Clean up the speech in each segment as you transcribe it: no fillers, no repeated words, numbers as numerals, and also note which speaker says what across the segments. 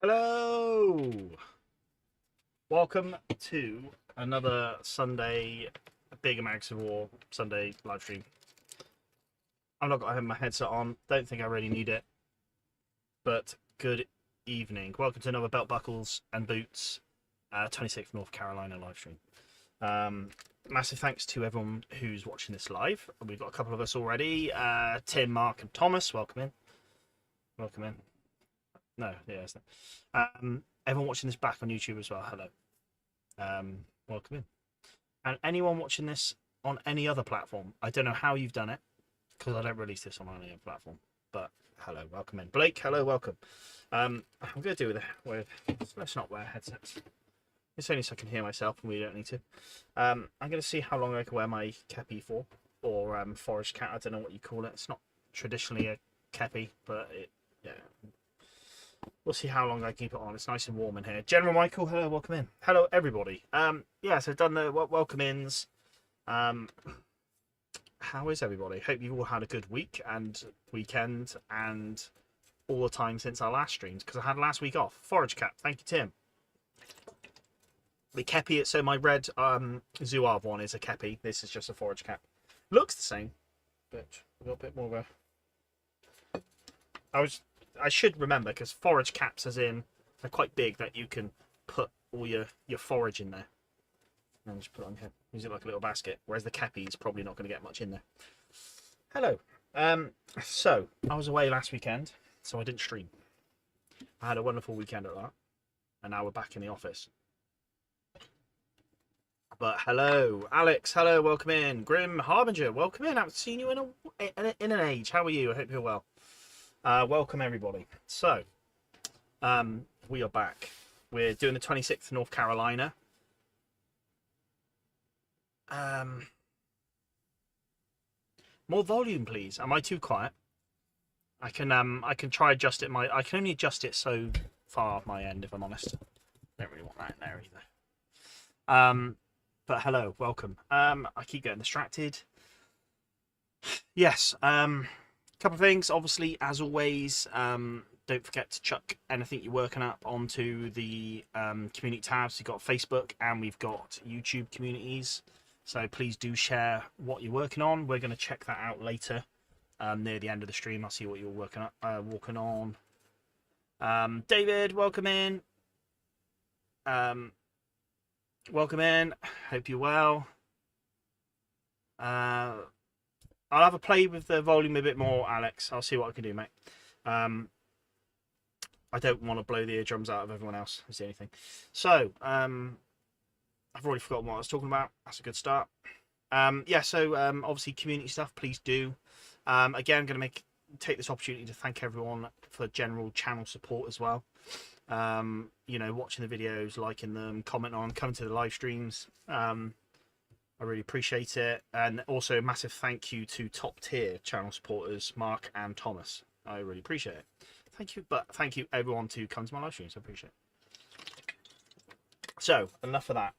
Speaker 1: Hello! Welcome to another Sunday Big American Civil War Sunday live stream. I've not got to have my headset on, don't think I really need it, but good evening. Welcome to another Belt Buckles and Boots 26th North Carolina live stream. Massive thanks to everyone who's watching this live. We've got a couple of us already. Tim, Mark and Thomas, welcome in. Welcome in. No, yeah, it's not. Everyone watching this back on YouTube as well, hello. Welcome in. And anyone watching this on any other platform, I don't know how you've done it, because I don't release this on any other platform, but hello, welcome in. Blake, hello, welcome. I'm going to do with let's not wear headsets. It's only so I can hear myself, and we don't need to. I'm going to see how long I can wear my kepi for, or forage cap, I don't know what you call it. It's not traditionally a kepi, but yeah. We'll see how long I keep it on. It's nice and warm in here. General Michael, hello, welcome in. Hello, everybody. Yeah, so I've done the welcome-ins. How is everybody? Hope you've all had a good week and weekend and all the time since our last streams, because I had last week off. Forage cap, thank you, Tim. The kepi, so my red Zouave one is a kepi. This is just a forage cap. Looks the same, but a little bit more of a... I should remember, because forage caps, as in, they're quite big, that you can put all your forage in there. And just put it on here. Use it like a little basket. Whereas the kepi is probably not going to get much in there. Hello. So, I was away last weekend, so I didn't stream. I had a wonderful weekend at that. And now we're back in the office. But hello, Alex. Hello, welcome in. Grim Harbinger, welcome in. I haven't seen you in an age. How are you? I hope you're well. Welcome everybody. So, we are back. We're doing the 26th North Carolina. More volume, please. Am I too quiet? I can try adjust it. I can only adjust it so far off my end, if I'm honest. Don't really want that in there either. But hello, welcome. I keep getting distracted. Yes. Couple of things, obviously, as always, don't forget to chuck anything you're working up onto the community tabs. We've got Facebook and we've got YouTube communities, so please do share what you're working on. We're going to check that out later near the end of the stream. I'll see what you're working on. David, welcome in. Welcome in. Hope you're well. I'll have a play with the volume a bit more, Alex. I'll see what I can do, mate. I don't want to blow the eardrums out of everyone else, is the only thing. So, I've already forgotten what I was talking about. That's a good start. Yeah, so obviously community stuff, please do. Again, I'm going to take this opportunity to thank everyone for general channel support as well. You know, watching the videos, liking them, commenting on, coming to the live streams. I really appreciate it. And also a massive thank you to top tier channel supporters, Mark and Thomas. I really appreciate it. Thank you. But thank you everyone to come to my live streams. I appreciate it. So, enough of that.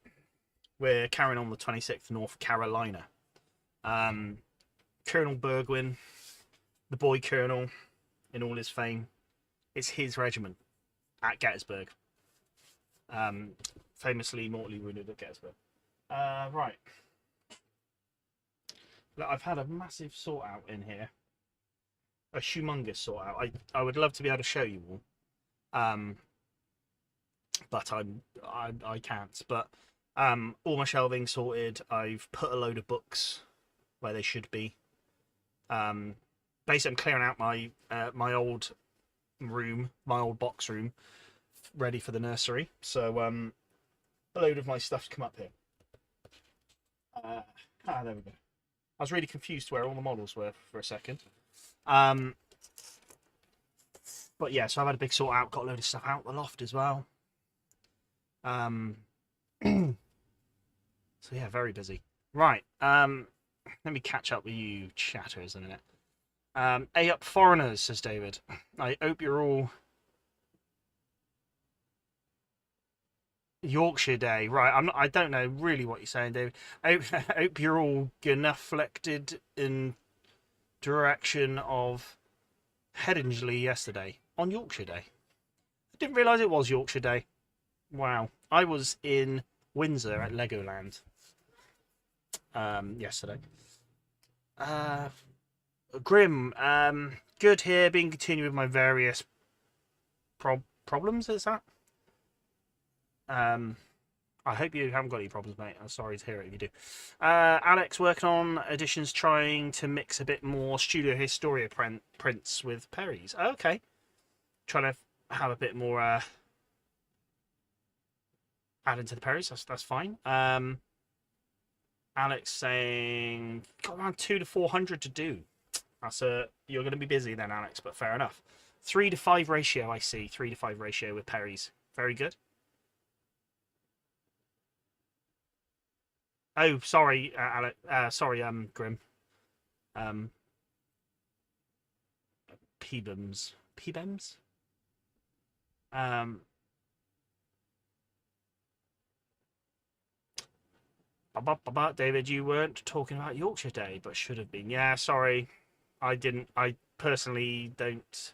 Speaker 1: We're carrying on the 26th North Carolina. Colonel Burgwin, the boy colonel, in all his fame, it's his regiment at Gettysburg. Famously mortally wounded at Gettysburg. Right. Look, I've had a massive sort out in here, a humongous sort out. I would love to be able to show you all, but I can't. But all my shelving sorted. I've put a load of books where they should be. Basically, I'm clearing out my my old room, my old box room, ready for the nursery. So a load of my stuff's come up here. There we go. I was really confused where all the models were for a second. But yeah, so I've had a big sort out, got a load of stuff out the loft as well. So yeah, very busy. Right, let me catch up with you chatters in a minute. A up foreigners, says David. I hope you're all... Yorkshire Day, right? I don't know really what you're saying, David. I hope you're all genuflected in direction of Headingley yesterday on Yorkshire Day. Didn't realise it was Yorkshire Day. Wow. I was in Windsor at Legoland yesterday. Uh, Grim, good here. Being continuing with my various problems. Is that? I hope you haven't got any problems, mate. I'm sorry to hear it if you do. Alex working on editions, trying to mix a bit more Studio Historia prints with Perry's. Okay, trying to have a bit more add into the Perry's. That's fine. Alex saying got around 200 to 400 to do. You're going to be busy then, Alex. But fair enough. 3 to 5 ratio. I see 3 to 5 ratio with Perry's. Very good. Oh, sorry, Alex. Sorry, Grim. Peebems. Peebems. Um. David, you weren't talking about Yorkshire Day, but should have been. Yeah, sorry. I didn't. I personally don't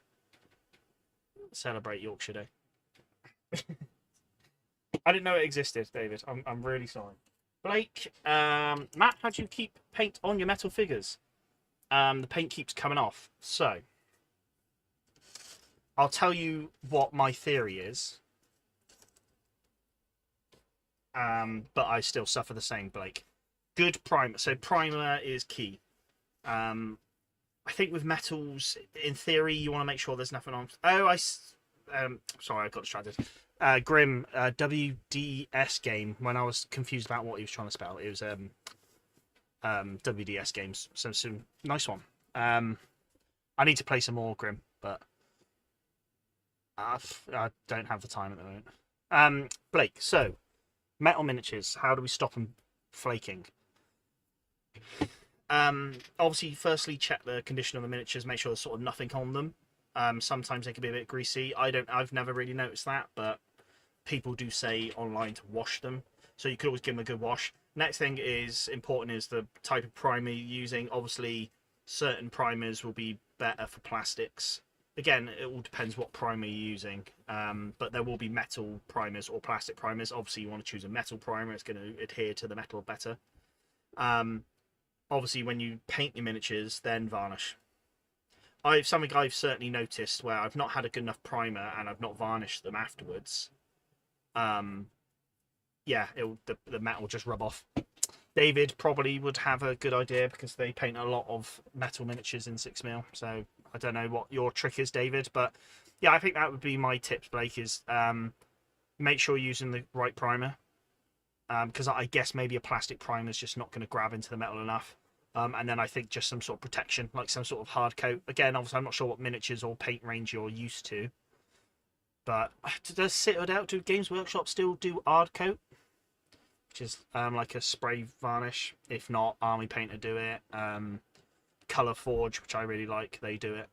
Speaker 1: celebrate Yorkshire Day. I didn't know it existed, David. I'm really sorry. Blake, Matt, how do you keep paint on your metal figures? The paint keeps coming off. So, I'll tell you what my theory is. But I still suffer the same, Blake. Good primer. So primer is key. I think with metals, in theory, you want to make sure there's nothing on. Oh, sorry, I got distracted. Grim, WDS game. When I was confused about what he was trying to spell, it was WDS games. So nice one. I need to play some more Grim, but I don't have the time at the moment. Blake, so metal miniatures. How do we stop them flaking? Obviously, firstly, check the condition of the miniatures. Make sure there's sort of nothing on them. Sometimes they can be a bit greasy. I've never really noticed that, but people do say online to wash them, so you could always give them a good wash. Next thing is important is the type of primer you're using. Obviously, certain primers will be better for plastics. Again, it all depends what primer you're using, but there will be metal primers or plastic primers. Obviously, you want to choose a metal primer. It's going to adhere to the metal better. Obviously, when you paint your miniatures, then varnish. Something I've certainly noticed where I've not had a good enough primer and I've not varnished them afterwards. Yeah, the metal will just rub off. David probably would have a good idea because they paint a lot of metal miniatures in 6mm. So I don't know what your trick is, David, but yeah, I think that would be my tips, Blake, is make sure you're using the right primer. Because I guess maybe a plastic primer is just not going to grab into the metal enough. And then I think just some sort of protection, like some sort of hard coat. Again, obviously, I'm not sure what miniatures or paint range you're used to. But does Citadel, do Games Workshop still do hard coat? Which is like a spray varnish. If not, Army Painter do it. Color Forge, which I really like, they do it.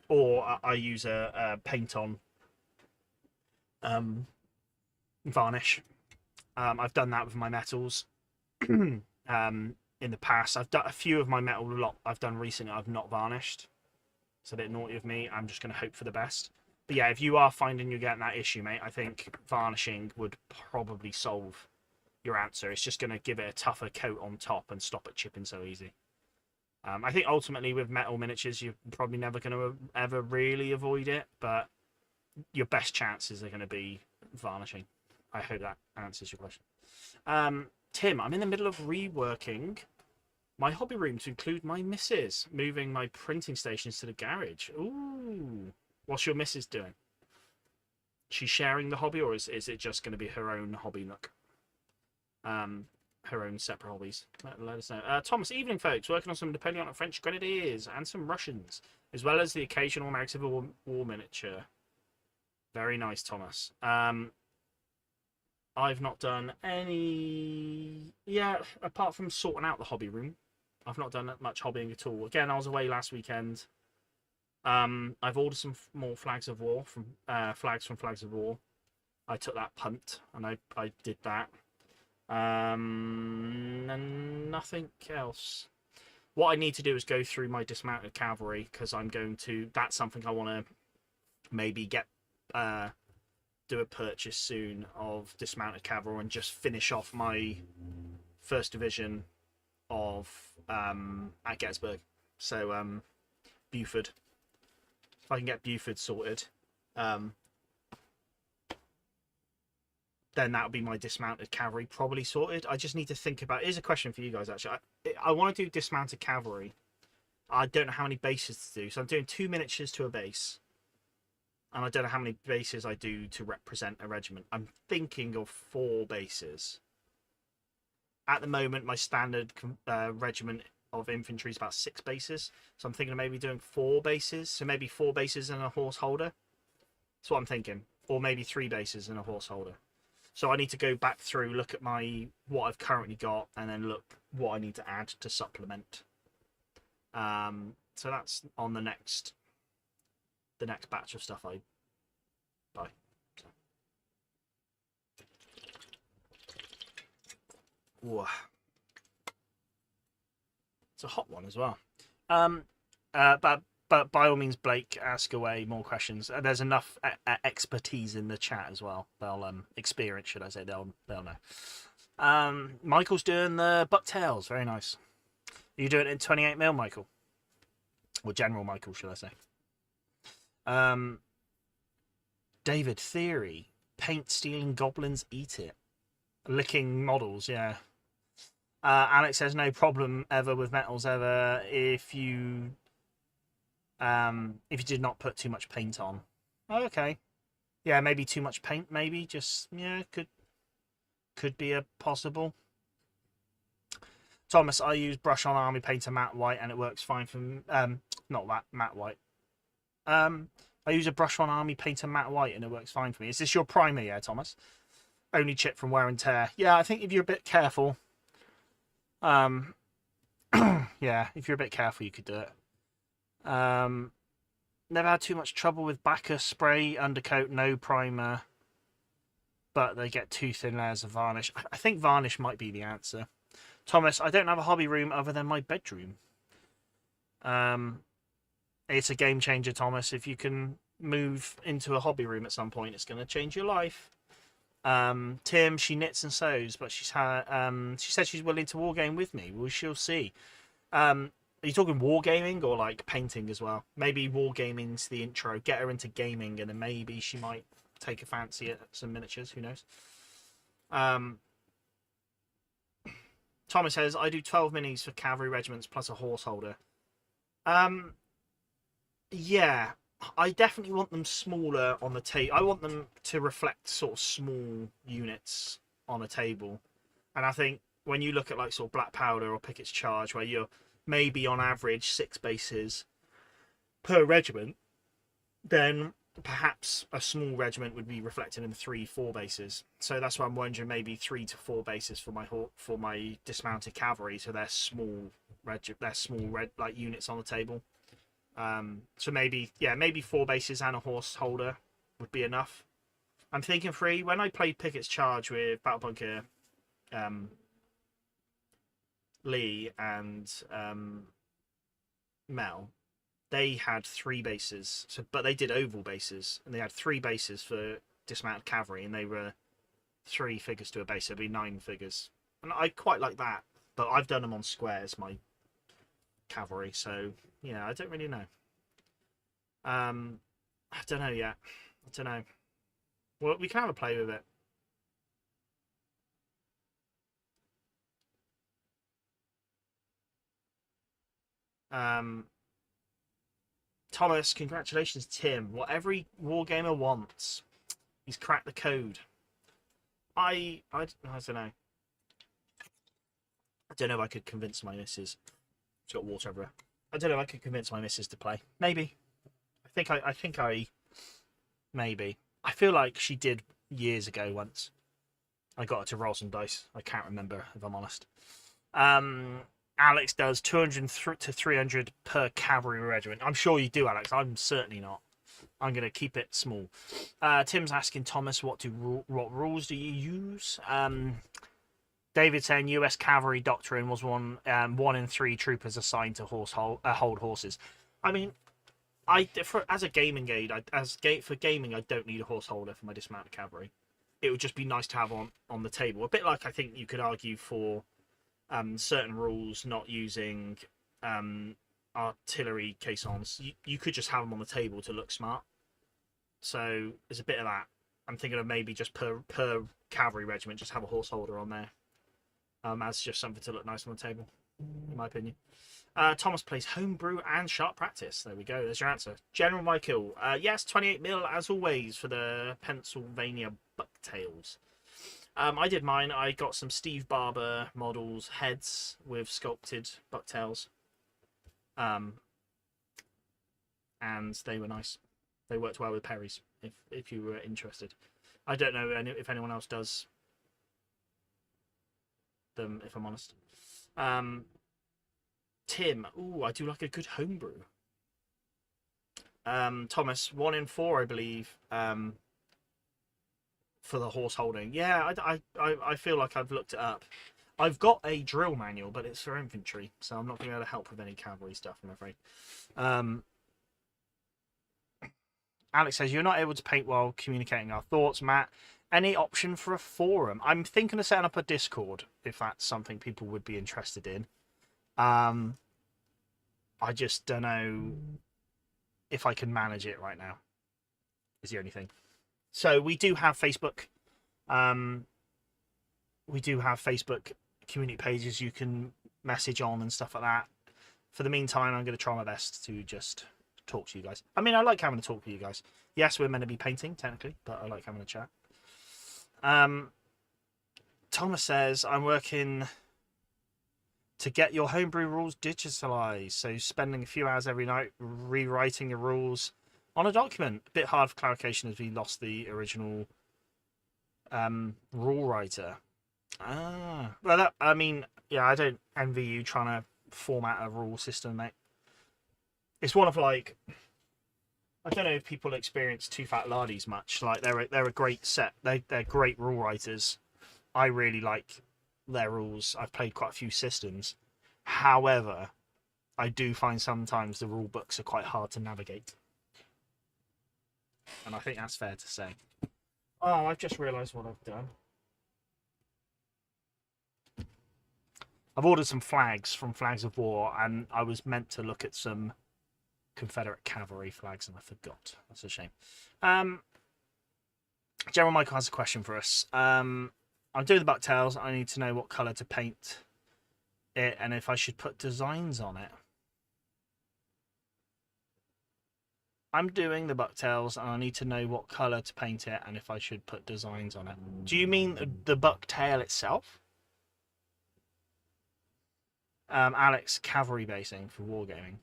Speaker 1: Or I use a paint on varnish. I've done that with my metals. In the past, I've done a few of my metal I've done recently. I've not varnished. It's a bit naughty of me. I'm just going to hope for the best. But yeah, if you are finding you're getting that issue, mate, I think varnishing would probably solve your answer. It's just going to give it a tougher coat on top and stop it chipping so easy. I think ultimately with metal miniatures, you're probably never going to ever really avoid it, but your best chances are going to be varnishing. I hope that answers your question. Tim, I'm in the middle of reworking my hobby room to include my missus, moving my printing stations to the garage. Ooh. What's your missus doing? She's sharing the hobby, or is it just going to be her own hobby nook? Her own separate hobbies. Let us know. Thomas, evening, folks. Working on some Napoleonic French Grenadiers and some Russians, as well as the occasional American Civil War miniature. Very nice, Thomas. I've not done any... Yeah, apart from sorting out the hobby room. I've not done much hobbying at all. Again, I was away last weekend. I've ordered some more Flags of War, from Flags of War. I took that punt, and I did that. And nothing else. What I need to do is go through my dismounted cavalry, because I'm going to... That's something I want to maybe get do a purchase soon of dismounted cavalry and just finish off my first division of at Gettysburg. So Buford. If I can get Buford sorted, then that would be my dismounted cavalry probably sorted. I just need to think about. Here's a question for you guys. Actually, I want to do dismounted cavalry. I don't know how many bases to do, so I'm doing 2 miniatures to a base. And I don't know how many bases I do to represent a regiment. I'm thinking of 4 bases. At the moment, my standard regiment of infantry is about 6 bases. So I'm thinking of maybe doing 4 bases. So maybe 4 bases and a horse holder. That's what I'm thinking. Or maybe 3 bases and a horse holder. So I need to go back through, look at what I've currently got, and then look what I need to add to supplement. So that's on the next batch of stuff I buy. So. It's a hot one as well. But by all means, Blake, ask away more questions. There's enough expertise in the chat as well. They'll experience, should I say? They'll know. Michael's doing the bucktails. Very nice. Are you doing it in 28mm, Michael? Or General Michael, should I say? David, theory. Paint stealing goblins eat it. Licking models, yeah. Alex says no problem ever with metals ever if you did not put too much paint on. Oh, okay. Yeah, maybe too much paint, maybe. Just, yeah, could be a possible. Thomas, I use brush on army painter matte white and it works fine for not that matte white. I use a brush on army painter matte white and it works fine for me. Is this your primer, yeah, Thomas? Only chip from wear and tear. Yeah, I think if you're a bit careful, yeah, if you're a bit careful, you could do it. Never had too much trouble with backer spray, undercoat, no primer, but they get 2 thin layers of varnish. I think varnish might be the answer. Thomas, I don't have a hobby room other than my bedroom. It's a game changer, Thomas. If you can move into a hobby room at some point, it's going to change your life. Tim, she knits and sews, but she said she's willing to wargame with me. We shall see. Are you talking wargaming or like painting as well? Maybe wargaming's the intro. Get her into gaming, and then maybe she might take a fancy at some miniatures. Who knows? Thomas says, I do 12 minis for cavalry regiments plus a horse holder. Yeah, I definitely want them smaller on the table. I want them to reflect sort of small units on a table. And I think when you look at like sort of Black Powder or Pickett's Charge, where you're maybe on average 6 bases per regiment, then perhaps a small regiment would be reflected in 3-4 bases. So that's why I'm wondering maybe 3 to 4 bases for my dismounted cavalry. So they're small like units on the table. So maybe 4 bases and a horse holder would be enough. I'm thinking 3. When I played Pickett's Charge with Battle Bunker, Lee and Mel, they had 3 bases. But they did oval bases, and they had 3 bases for dismounted cavalry, and they were 3 figures to a base. So it'd be 9 figures, and I quite like that. But I've done them on squares, my cavalry. So yeah, I don't really know. I don't know yet. I don't know. Well, we can have a play with it. Thomas, congratulations, Tim. What every wargamer wants. He's cracked the code. I don't know. I don't know if I could convince my missus. She's got water everywhere. I don't know if I could convince my missus to play. Maybe. I think I maybe. I feel like she did years ago once. I got her to roll some dice. I can't remember, if I'm honest. Alex does 200 to 300 per cavalry regiment. I'm sure you do, Alex. I'm certainly not. I'm going to keep it small. Tim's asking Thomas, what rules do you use? David saying US cavalry doctrine was 1 in 3 troopers assigned to hold horses. I mean, as a gaming aid, for gaming, I don't need a horse holder for my dismounted cavalry. It would just be nice to have on the table. A bit like I think you could argue for certain rules not using artillery caissons. You could just have them on the table to look smart. So there's a bit of that. I'm thinking of maybe just per cavalry regiment, just have a horse holder on there, as just something to look nice on the table, in my opinion. Thomas plays homebrew and sharp practice. There we go. There's your answer. General Michael. Yes, 28 mil as always for the Pennsylvania Bucktails. I did mine. I got some Steve Barber models heads with sculpted bucktails. And they were nice. They worked well with Perry's, if you were interested. I don't know if anyone else does them, if I'm honest. Tim, ooh, I do like a good homebrew. Thomas, 1 in 4, I believe, for the horse holding. Yeah, I feel like I've looked it up. I've got a drill manual, but it's for infantry, so I'm not going to be able to help with any cavalry stuff, I'm afraid. Alex says, you're not able to paint while communicating our thoughts, Matt. Any option for a forum? I'm thinking of setting up a Discord, if that's something people would be interested in. I just don't know if I can manage it right now, is the only thing. So we do have Facebook. We do have Facebook community pages you can message on and stuff like that. For the meantime, I'm going to try my best to just talk to you guys. I mean, I like having a talk with you guys. Yes, we're meant to be painting, technically, but I like having a chat. Thomas says, I'm working to get your homebrew rules digitalized. So spending a few hours every night rewriting the rules on a document. A bit hard for clarification as we lost the original rule writer. Well, that, I mean, yeah, I don't envy you trying to format a rule system, mate. It's one of, like, I don't know if people experience Too Fat Lardies much. Like, they're a great set. They're great rule writers. I really like their rules. I've played quite a few systems. However, I do find sometimes the rule books are quite hard to navigate. And I think that's fair to say. Oh, I've just realised what I've done. I've ordered some flags from Flags of War, and I was meant to look at some Confederate cavalry flags, and I forgot. That's a shame. General Michael has a question for us. I'm doing the bucktails. I need to know what colour to paint it, and if I should put designs on it. I'm doing the bucktails, and I need to know what colour to paint it, and if I should put designs on it. Do you mean the bucktail itself? Alex, cavalry basing for wargaming.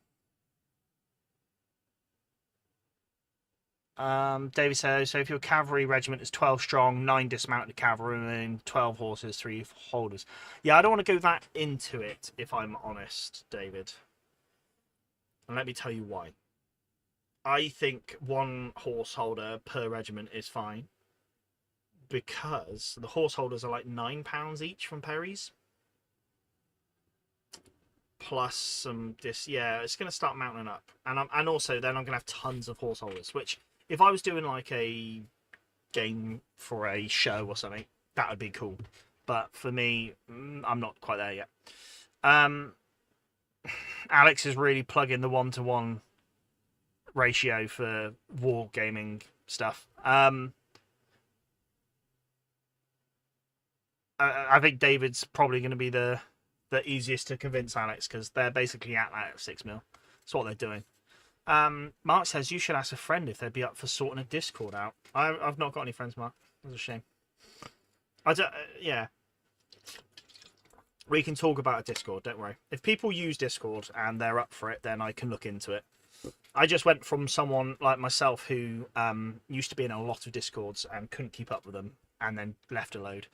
Speaker 1: David says, so if your cavalry regiment is 12 strong, 9 dismounted cavalry, and 12 horses, 3 holders. Yeah, I don't want to go that into it, if I'm honest, David. And let me tell you why. I think 1 horse holder per regiment is fine, because the horse holders are like £9 each from Perry's. Plus some yeah, it's going to start mounting up, and also then I'm going to have tons of horse holders. Which, if I was doing like a game for a show or something, that would be cool. But for me, I'm not quite there yet. Alex is really plugging the 1-to-1 ratio for wargaming stuff. I think David's probably going to be the easiest to convince, Alex, because they're basically at that 6 mil. That's what they're doing. Mark says you should ask a friend if they'd be up for sorting a Discord out. I've not got any friends, Mark. That's a shame. I don't. Yeah, we can talk about a Discord. Don't worry. If people use Discord and they're up for it, then I can look into it. I just went from someone like myself who used to be in a lot of Discords and couldn't keep up with them, and then left a load.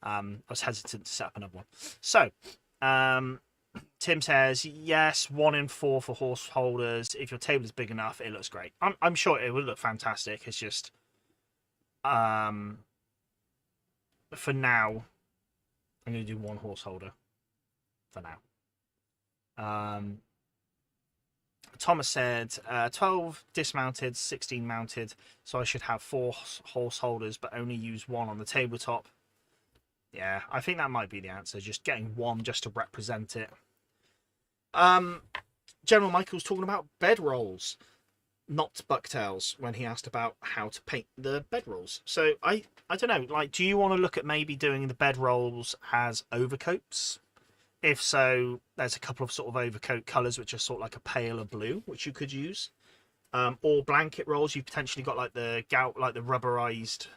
Speaker 1: I was hesitant to set up another one. So, Tim says, yes, 1 in 4 for horse holders. If your table is big enough, it looks great. I'm sure it will look fantastic. It's just, for now, I'm going to do 1 horse holder. For now. Thomas said 12 dismounted, 16 mounted, so I should have 4 horse holders, but only use 1 on the tabletop. Yeah, I think that might be the answer. Just getting 1 just to represent it. General Michael's talking about bedrolls, not bucktails, when he asked about how to paint the bedrolls. So I don't know. Like, do you want to look at maybe doing the bedrolls as overcoats? If so, there's a couple of sort of overcoat colours which are sort of like a paler blue, which you could use. Or blanket rolls. You've potentially got like the rubberized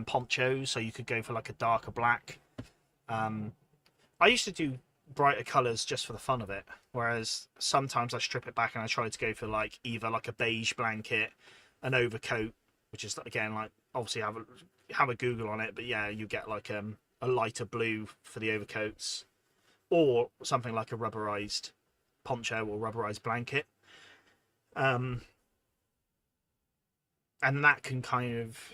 Speaker 1: ponchos, so you could go for like a darker black. I used to do brighter colours just for the fun of it, whereas sometimes I strip it back and I try to go for like either like a beige blanket, an overcoat, which is again like obviously have a Google on it, but yeah, you get like a lighter blue for the overcoats, or something like a rubberized poncho or rubberized blanket, and that can kind of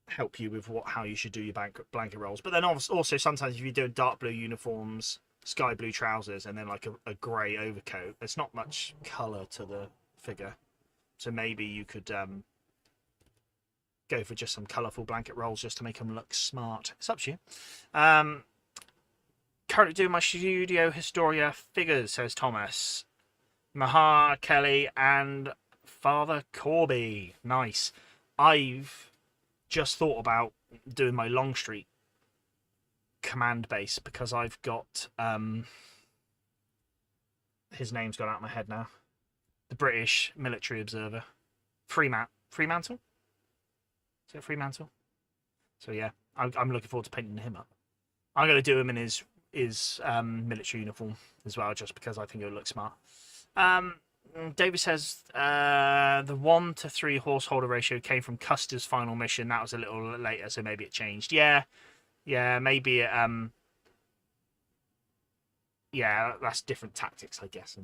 Speaker 1: help you with how you should do your blanket rolls. But then also sometimes if you're doing dark blue uniforms, sky blue trousers, and then like a grey overcoat, there's not much colour to the figure, so maybe you could go for just some colourful blanket rolls just to make them look smart. It's up to you. Currently doing my Studio Historia figures, says Thomas. Mahar, Kelly, and Father Corby. Nice. I've just thought about doing my Longstreet command base because I've got his name's gone out of my head now. The British military observer, Fremantle. Is it Fremantle? So yeah, I'm looking forward to painting him up. I'm going to do him in his military uniform as well, just because I think it would look smart. David says the 1-to-3 horse holder ratio came from Custer's final mission. That was a little later, so maybe it changed. Yeah, maybe it, yeah, that's different tactics, I guess.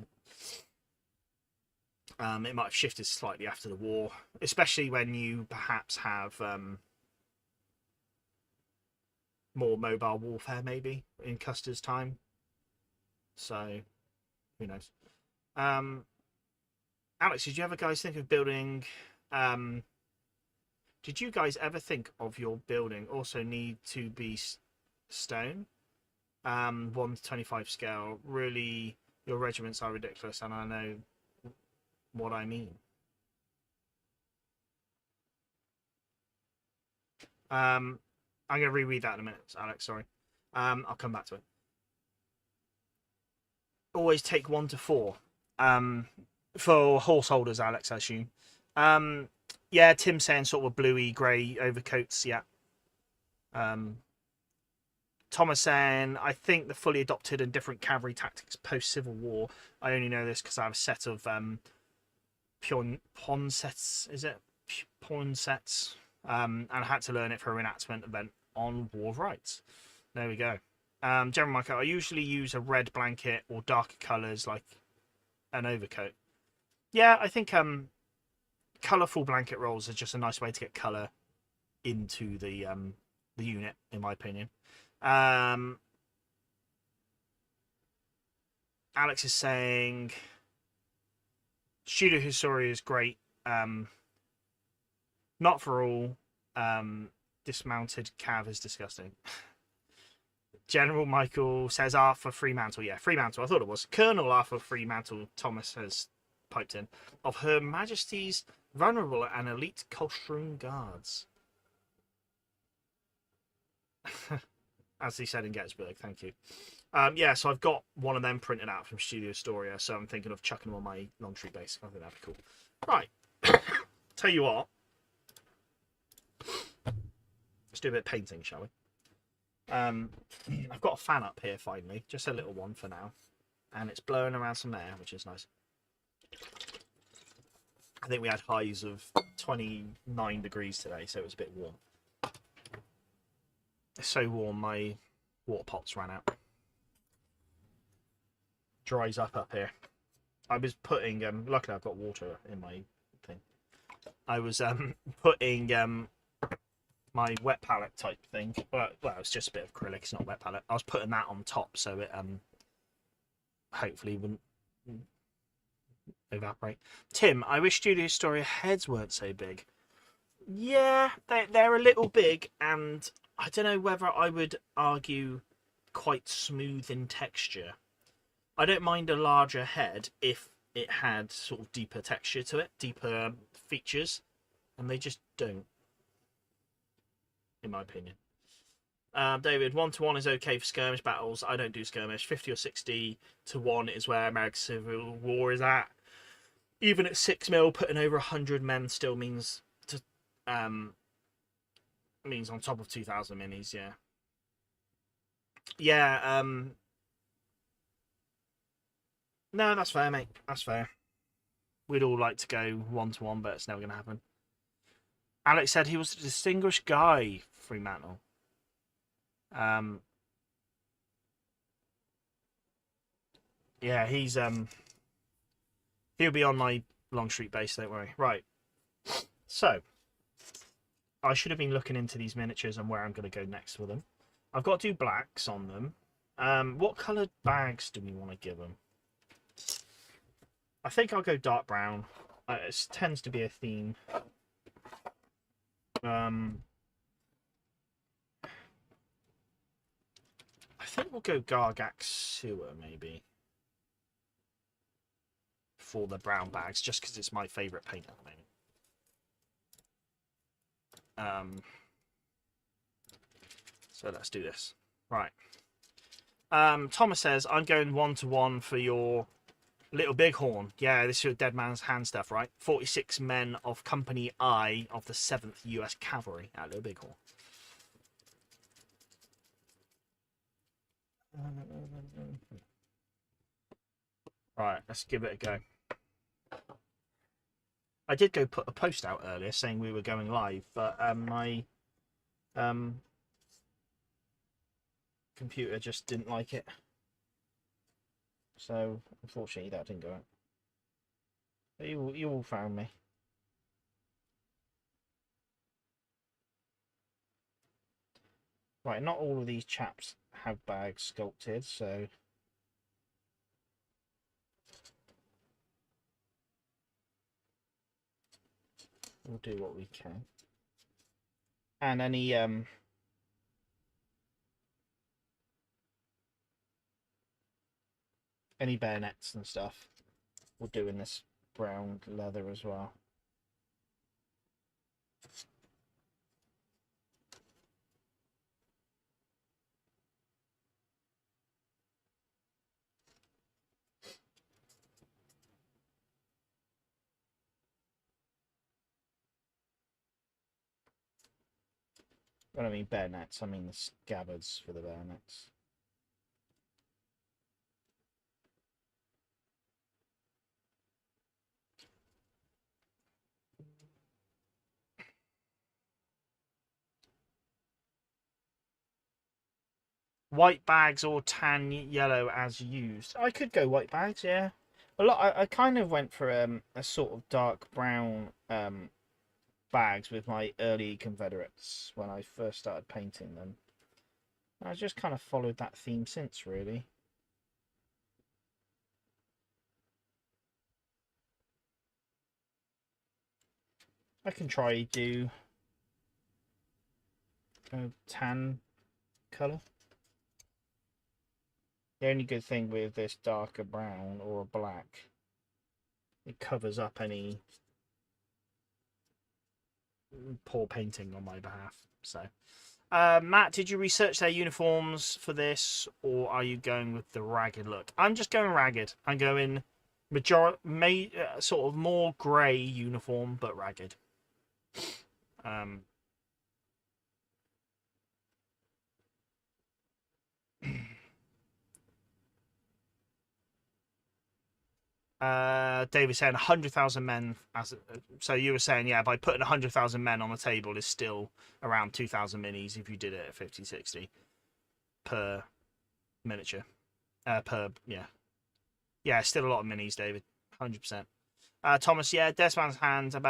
Speaker 1: It might have shifted slightly after the war, especially when you perhaps have more mobile warfare, maybe in Custer's time. So, who knows? Alex, did you ever guys think of building? Did you guys ever think of your building also need to be stone? 1-to-25 scale. Really, your regiments are ridiculous, and I know what I mean. I'm going to reread that in a minute, Alex. Sorry. I'll come back to it. Always take 1-to-4. For horse holders, Alex, I assume. Yeah, Tim's saying sort of bluey grey overcoats. Yeah. Thomas saying, I think the fully adopted and different cavalry tactics post Civil War. I only know this because I have a set of pawn sets. Is it pawn sets? And I had to learn it for a reenactment event on War of Rights. There we go. General Michael, I usually use a red blanket or darker colours like an overcoat. Yeah, I think colourful blanket rolls are just a nice way to get colour into the unit, in my opinion. Alex is saying Studio Historia is great. Not for all. Dismounted cav is disgusting. General Michael says Arthur Fremantle. Yeah, Fremantle. I thought it was. Colonel Arthur Fremantle, Thomas has piped in. Of Her Majesty's vulnerable and elite Coldstream Guards. As he said in Gettysburg. Thank you. Yeah, so I've got one of them printed out from Studio Historia, so I'm thinking of chucking them on my Longstreet base. I think that'd be cool. Right. Tell you what. Let's do a bit of painting, shall we? I've got a fan up here finally, just a little one for now, and it's blowing around some air, which is nice. I think we had highs of 29 degrees today, so it was a bit warm. It's so warm, my water pots ran out. Dries up here. I was putting, luckily I've got water in my thing. I was putting my wet palette type thing. Well, it's just a bit of acrylic, it's not wet palette. I was putting that on top so it hopefully wouldn't evaporate. Tim, I wish Studio Story heads weren't so big. Yeah, they're a little big, and I don't know whether I would argue quite smooth in texture. I don't mind a larger head if it had sort of deeper texture to it, deeper features, and they just don't, in my opinion. David, 1-to-1 is okay for skirmish battles. I don't do skirmish. 50 or 60 to 1 is where American Civil War is at. Even at 6 mil, putting over 100 men still means on top of 2,000 minis. Yeah, yeah. No, that's fair, mate. That's fair. We'd all like to go 1-to-1, but it's never going to happen. Alex said he was a distinguished guy, Fremantle. Yeah, he'll be on my Long Street base, don't worry. Right. So, I should have been looking into these miniatures and where I'm going to go next with them. I've got to do blacks on them. What coloured bags do we want to give them? I think I'll go dark brown. It tends to be a theme. I think we'll go Gargax Sewer, maybe. For the brown bags, just because it's my favourite paint at the moment. So let's do this. Right. Thomas says, I'm going 1-to-1 for your Little Bighorn. Yeah, this is your Dead Man's Hand stuff, right? 46 men of Company I of the 7th US Cavalry at Little Bighorn. Right, let's give it a go. I did go put a post out earlier saying we were going live, but my computer just didn't like it. So, unfortunately, that didn't go out. But you all found me. Right, not all of these chaps have bags sculpted, so... we'll do what we can. And any bayonets and stuff we'll do in this brown leather as well. When I mean bayonets, I mean the scabbards for the bayonets. White bags or tan yellow as used. I could go white bags, yeah. A lot. I kind of went for a sort of dark brown bags with my early Confederates when I first started painting them. I just kind of followed that theme since, really. I can try do a tan colour. The only good thing with this darker brown or black, it covers up any poor painting on my behalf. So, Matt, did you research their uniforms for this, or are you going with the ragged look? I'm just going ragged. I'm going sort of more grey uniform, but ragged. David saying 100,000 men. So you were saying, yeah, by putting 100,000 men on the table is still around 2,000 minis if you did it at 50-60 per miniature. Yeah, still a lot of minis, David. 100%. Thomas, yeah, Desmond's Hand have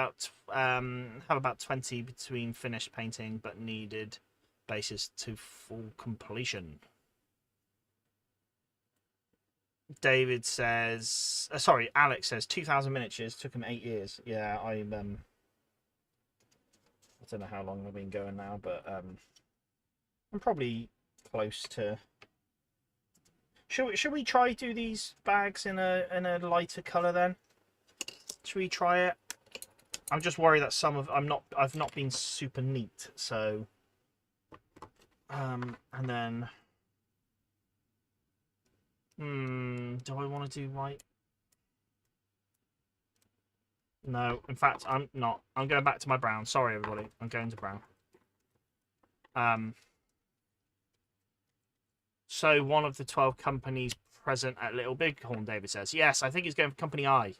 Speaker 1: about 20 between finished painting, but needed bases to full completion. David says, sorry, Alex says 2,000 miniatures took him 8 years. Yeah, I don't know how long I've been going now, but I'm probably close to. Should we try do these bags in a lighter color then? Should we try it? I'm just worried that I've not been super neat, so and then do I want to do white? No, in fact I'm not. I'm going back to my brown. Sorry everybody. I'm going to brown. So one of the 12 companies present at Little Bighorn, David says. Yes, I think he's going for company I.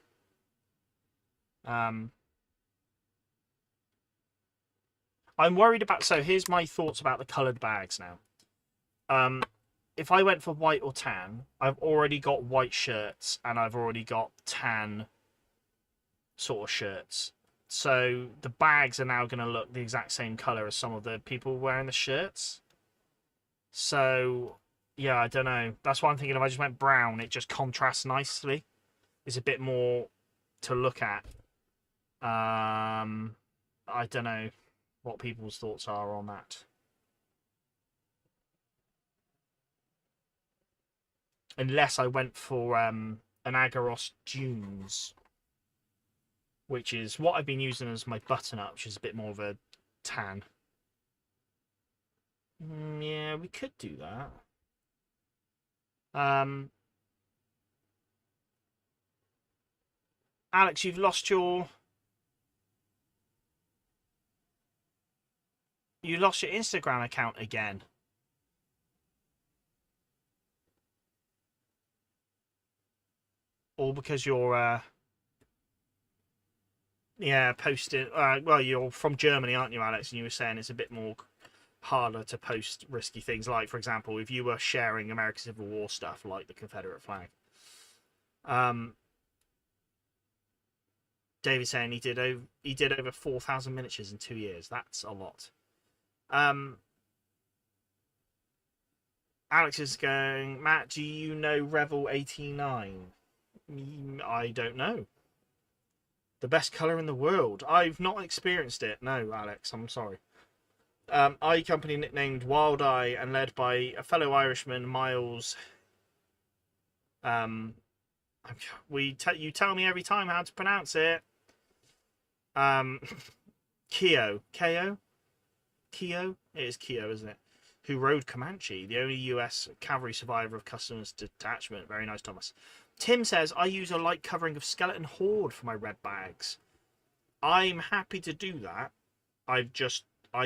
Speaker 1: I'm worried about. So here's my thoughts about the coloured bags now. If I went for white or tan, I've already got white shirts and I've already got tan sort of shirts. So the bags are now going to look the exact same colour as some of the people wearing the shirts. So yeah, I don't know. That's why I'm thinking if I just went brown, it just contrasts nicely. It's a bit more to look at. I don't know what people's thoughts are on that. Unless I went for an Agaros Dunes, which is what I've been using as my button-up, which is a bit more of a tan. Yeah, we could do that. Alex, you've lost your Instagram account again. All because you're yeah, posting well, you're from Germany, aren't you, Alex? And you were saying it's a bit more harder to post risky things, like for example if you were sharing American Civil War stuff like the Confederate flag. David saying he did over 4,000 miniatures in 2 years. That's a lot. Alex is going, Matt, do you know Revel 89? I don't know. The best colour in the world. I've not experienced it. No, Alex, I'm sorry. I company nicknamed Wild Eye and led by a fellow Irishman, Miles. You tell me every time how to pronounce it. Keo. It is Keo, isn't it? Who rode Comanche, the only US cavalry survivor of Customs detachment. Very nice, Thomas. Tim says, I use a light covering of Skeleton Horde for my red bags. I'm happy to do that. I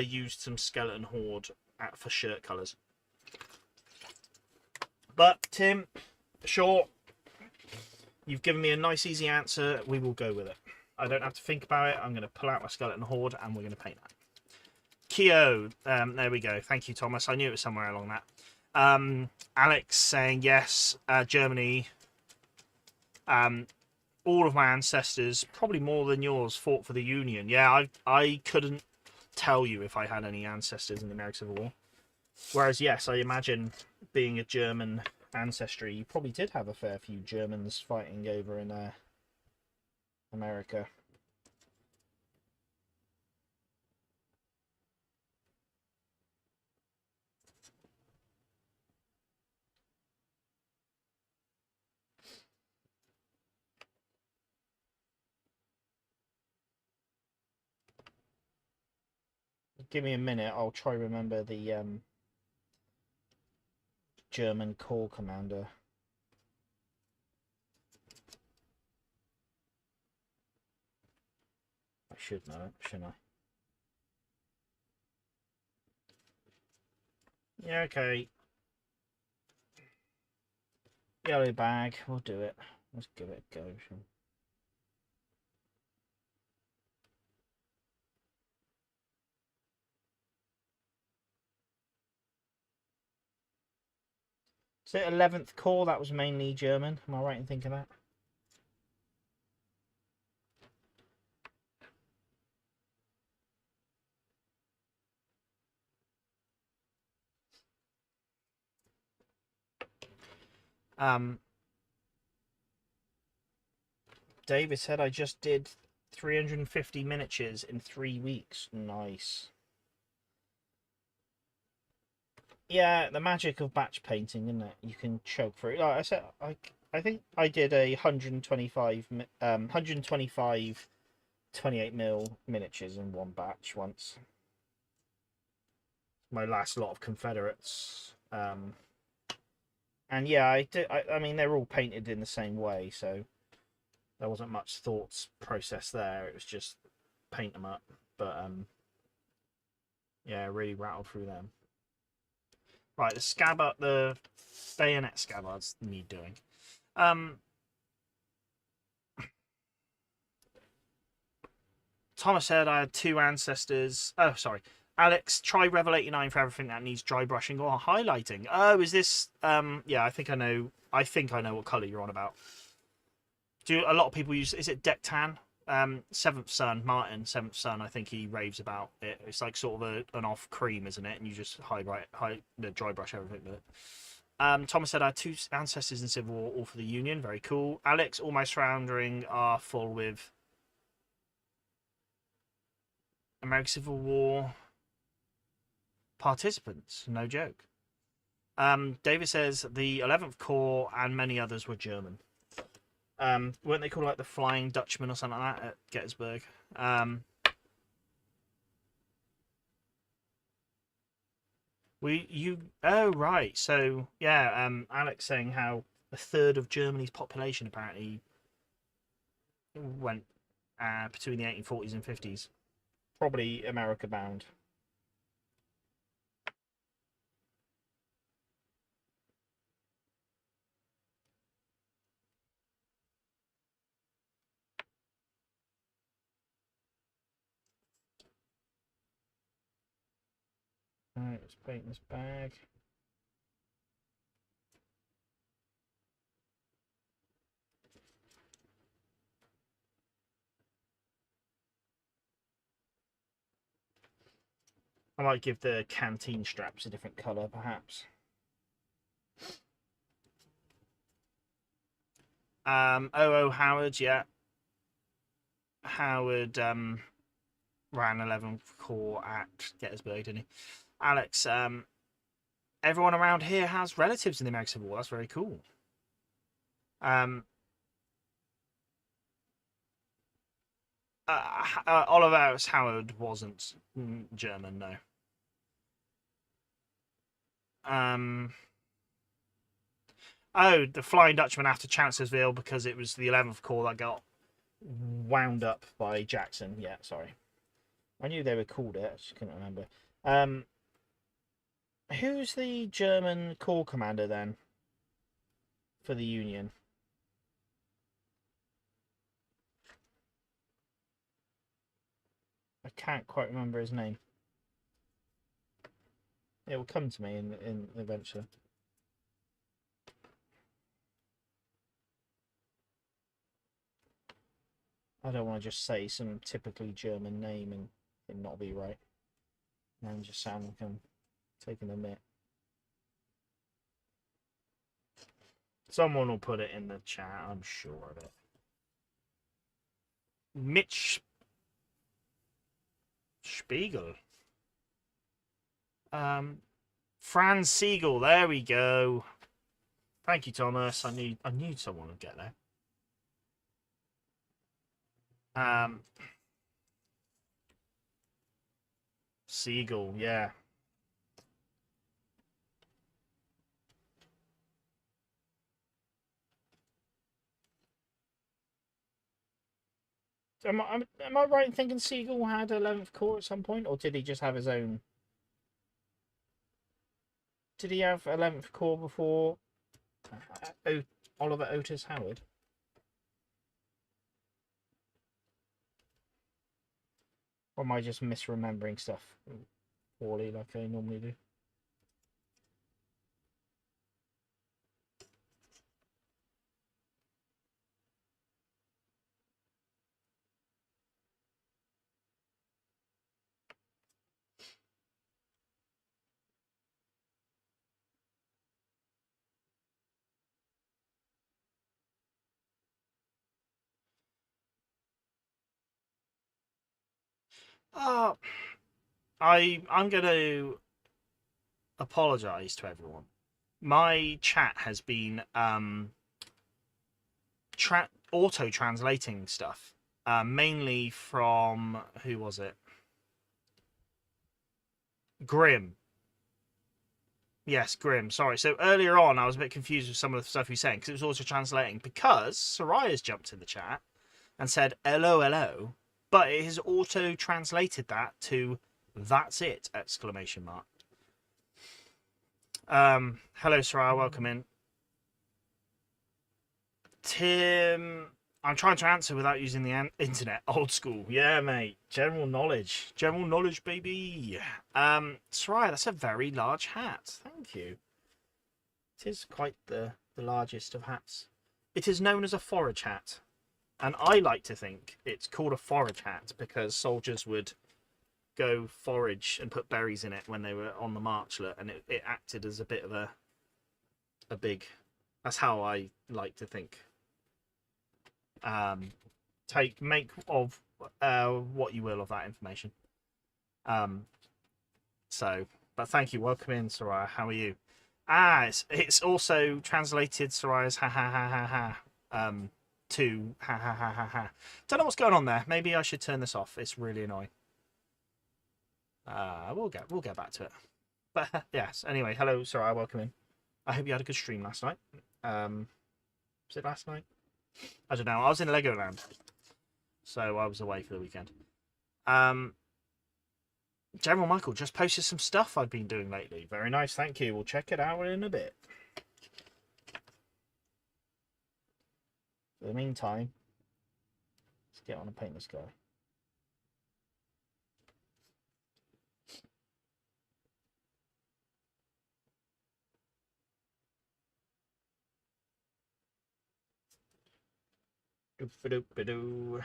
Speaker 1: used some Skeleton Horde for shirt colours. But, Tim, sure, you've given me a nice, easy answer. We will go with it. I don't have to think about it. I'm going to pull out my Skeleton Horde and we're going to paint that. Keo, there we go. Thank you, Thomas. I knew it was somewhere along that. Alex saying, yes, Germany. All of my ancestors, probably more than yours, fought for the Union. Yeah, I couldn't tell you if I had any ancestors in the American Civil War. Whereas, yes, I imagine being a German ancestry, you probably did have a fair few Germans fighting over in America. Give me a minute, I'll try remember the German Corps commander. I should know it, shouldn't I? Yeah, okay. Yellow bag, we'll do it. Let's give it a go. So 11th Corps, that was mainly German. Am I right in thinking that? David said I just did 350 miniatures in 3 weeks. Nice. Yeah, the magic of batch painting, isn't it? You can choke through. Like I said, I think I did a 125 28 mil miniatures in one batch once. My last lot of Confederates. And yeah, I mean, they're all painted in the same way, so there wasn't much thoughts process there. It was just paint them up. But yeah, really rattled through them. Right, the bayonet scabbards need doing. Thomas said I had 2 ancestors. Oh, sorry. Alex, try Revel 89 for everything that needs dry brushing or highlighting. Oh, is this yeah, I think I know what colour you're on about. Do a lot of people use, is it deck tan? Seventh Son, Martin, Seventh Son, I think he raves about it. It's like sort of an off cream, isn't it? And you just dry brush everything with it. Thomas said I had 2 ancestors in Civil War, all for the Union. Very cool. Alex, all my surrounding are full with American Civil War participants. No joke. David says the 11th Corps and many others were German. Weren't they called like the Flying Dutchman or something like that at Gettysburg? Oh right, so yeah, Alex saying how a third of Germany's population apparently went between the 1840s and 50s, probably America bound. Alright, let's paint this bag. I might give the canteen straps a different colour, perhaps. Howard, yeah. Howard ran 11th Corps at Gettysburg, didn't he? Alex, everyone around here has relatives in the American Civil War. That's very cool. Oliver Howard wasn't German, no. Oh, the Flying Dutchman after Chancellorsville because it was the 11th Corps that got wound up by Jackson. Yeah, sorry. I knew they were called it. I just couldn't remember. Who's the German Corps commander then for the Union? I can't quite remember his name. It will come to me in eventually. I don't want to just say some typically German name and it not be right. And just sound like I'm taking a mitt. Someone will put it in the chat, I'm sure of it. Mitch Spiegel. Franz Siegel, there we go. Thank you, Thomas. I knew someone would get there. Siegel, yeah. Am I right in thinking Siegel had 11th Corps at some point, or did he just have his own? Did he have 11th Corps before Oliver Otis Howard? Or am I just misremembering stuff poorly like I normally do? Oh, I'm going to apologise to everyone. My chat has been auto translating stuff, mainly from who was it? Grim. Yes, Grim. Sorry. So earlier on, I was a bit confused with some of the stuff he was saying because it was auto translating. Because Soraya's jumped in the chat and said hello, hello, but it has auto translated that to "that's it!" exclamation mark. Hello, Soraya. Welcome in. Tim, I'm trying to answer without using the internet. Old school. Yeah, mate. General knowledge. General knowledge, baby. Soraya, that's a very large hat. Thank you. It is quite the largest of hats. It is known as a forage hat. And I like to think it's called a forage hat because soldiers would go forage and put berries in it when they were on the marchlet, and it acted as a bit of a big... That's how I like to think. Make of what you will of that information. But thank you. Welcome in, Soraya. How are you? It's also translated Soraya's ha ha ha ha ha to ha ha ha ha ha. Don't know what's going on there. Maybe I should turn this off. It's really annoying. We'll get back to it. But yes. Anyway, hello, Soraya. Welcome in. I hope you had a good stream last night. Was it last night? I don't know. I was in Legoland, so I was away for the weekend. General Michael just posted some stuff I've been doing lately. Very nice, thank you. We'll check it out in a bit. For the meantime, let's get on and paint this guy. Doop-a-doop-a-doo.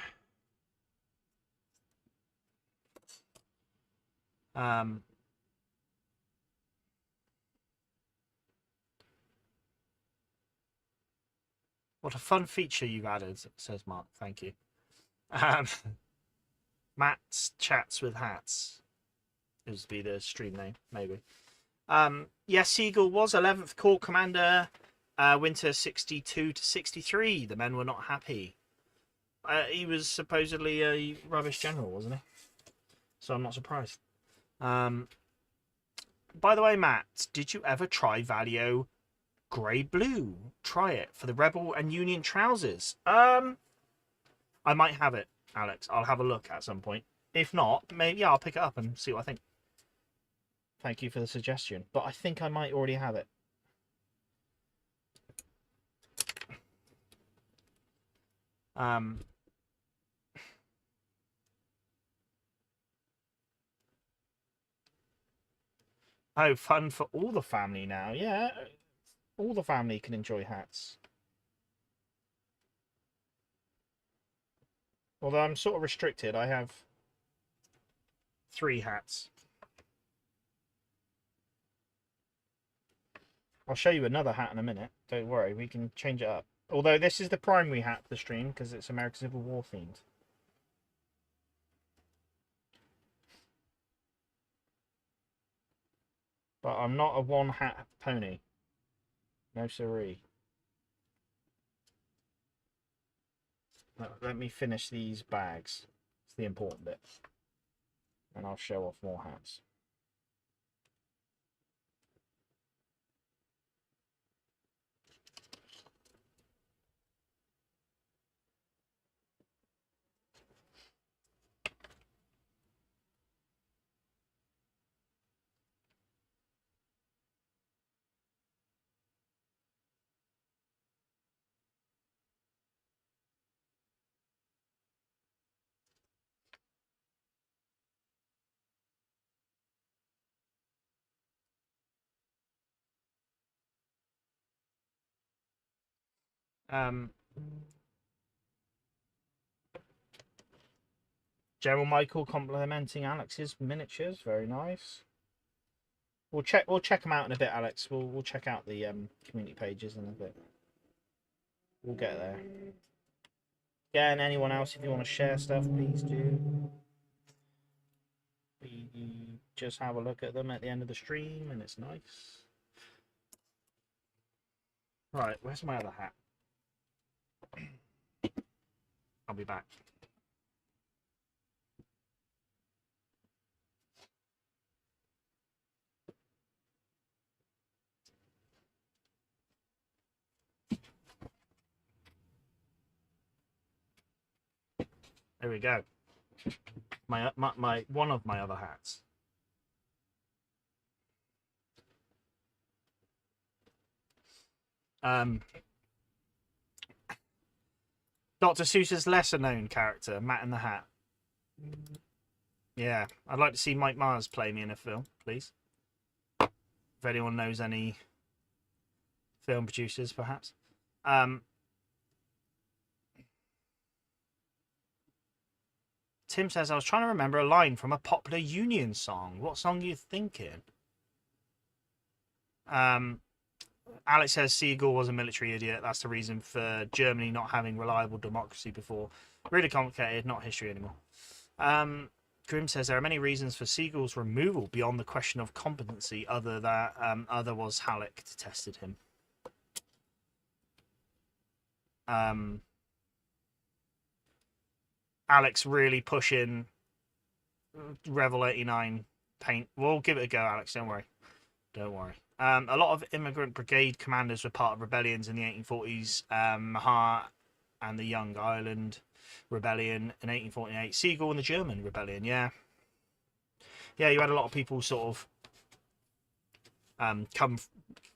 Speaker 1: What a fun feature you've added, says Mark. Thank you. Matt's Chats with Hats. It would be the stream name, maybe. Yes, Siegel was 11th Corps Commander, winter 62 to 63. The men were not happy. He was supposedly a rubbish general, wasn't he? So I'm not surprised. By the way, Matt, did you ever try Valio Grey Blue? Try it for the Rebel and Union trousers. I might have it, Alex. I'll have a look at some point. If not, maybe I'll pick it up and see what I think. Thank you for the suggestion. But I think I might already have it. Oh, fun for all the family now. Yeah, all the family can enjoy hats. Although I'm sort of restricted. I have 3 hats. I'll show you another hat in a minute. Don't worry, we can change it up. Although this is the primary hat for the stream because it's American Civil War themed. But I'm not a one hat pony. No siree. Let me finish these bags. It's the important bit. And I'll show off more hats. General Michael complimenting Alex's miniatures, very nice. We'll check them out in a bit, Alex. We'll check out the community pages in a bit. We'll get there. Yeah, and anyone else, if you want to share stuff, please do. We just have a look at them at the end of the stream, and it's nice. Right, where's my other hat? I'll be back. There we go. My one of my other hats. Dr. Seuss's lesser known character, Matt in the Hat. Yeah, I'd like to see Mike Myers play me in a film, please. If anyone knows any film producers, perhaps. Tim says, I was trying to remember a line from a popular Union song. What song are you thinking? Alex says Siegel was a military idiot. That's the reason for Germany not having reliable democracy before. Really complicated, not history anymore. Grim says there are many reasons for Siegel's removal beyond the question of competency. Other was Halleck detested him. Alex really pushing Revel 89 paint. We'll give it a go, Alex. Don't worry. Don't worry. A lot of immigrant brigade commanders were part of rebellions in the 1840s. Mahat and the Young Ireland Rebellion in 1848. Siegel and the German Rebellion. Yeah. Yeah, you had a lot of people sort of come,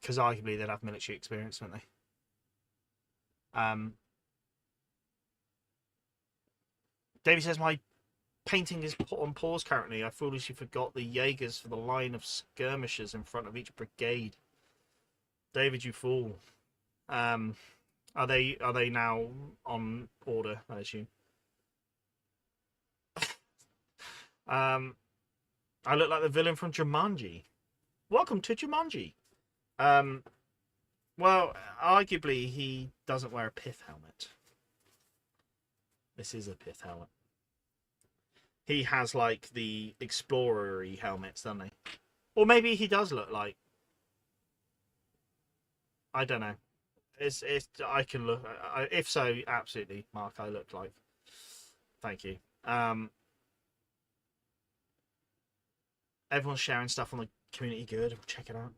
Speaker 1: because arguably they'd have military experience, wouldn't they? Davey says, my painting is put on pause currently. I foolishly forgot the Jaegers for the line of skirmishers in front of each brigade. David, you fool. Are they now on order, I assume? I look like the villain from Jumanji. Welcome to Jumanji. Well, arguably he doesn't wear a pith helmet. This is a pith helmet. He has like the explorer-y helmets, doesn't he? Or maybe he does look like. I don't know. It's I can look. If so, absolutely, Mark. I look like. Thank you. Everyone's sharing stuff on the community. Good. We'll check it out.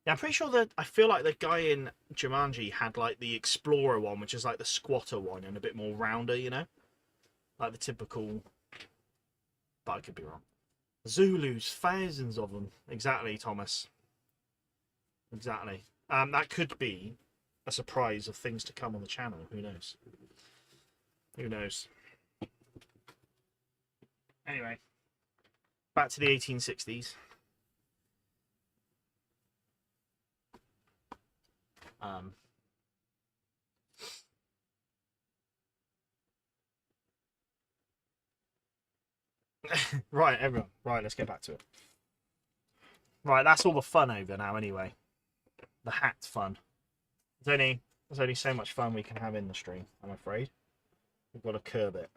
Speaker 1: Yeah, I'm pretty sure that I feel like the guy in Jumanji had like the explorer one, which is like the squatter one, and a bit more rounder, you know, like the typical. But I could be wrong. Zulus, thousands of them. Exactly, Thomas. Exactly. That could be a surprise of things to come on the channel. Who knows? Who knows? Anyway, back to the 1860s. Right, everyone. Right, let's get back to it. Right, that's all the fun over now anyway. The hat's fun. There's only so much fun we can have in the stream, I'm afraid. We've got to curb it.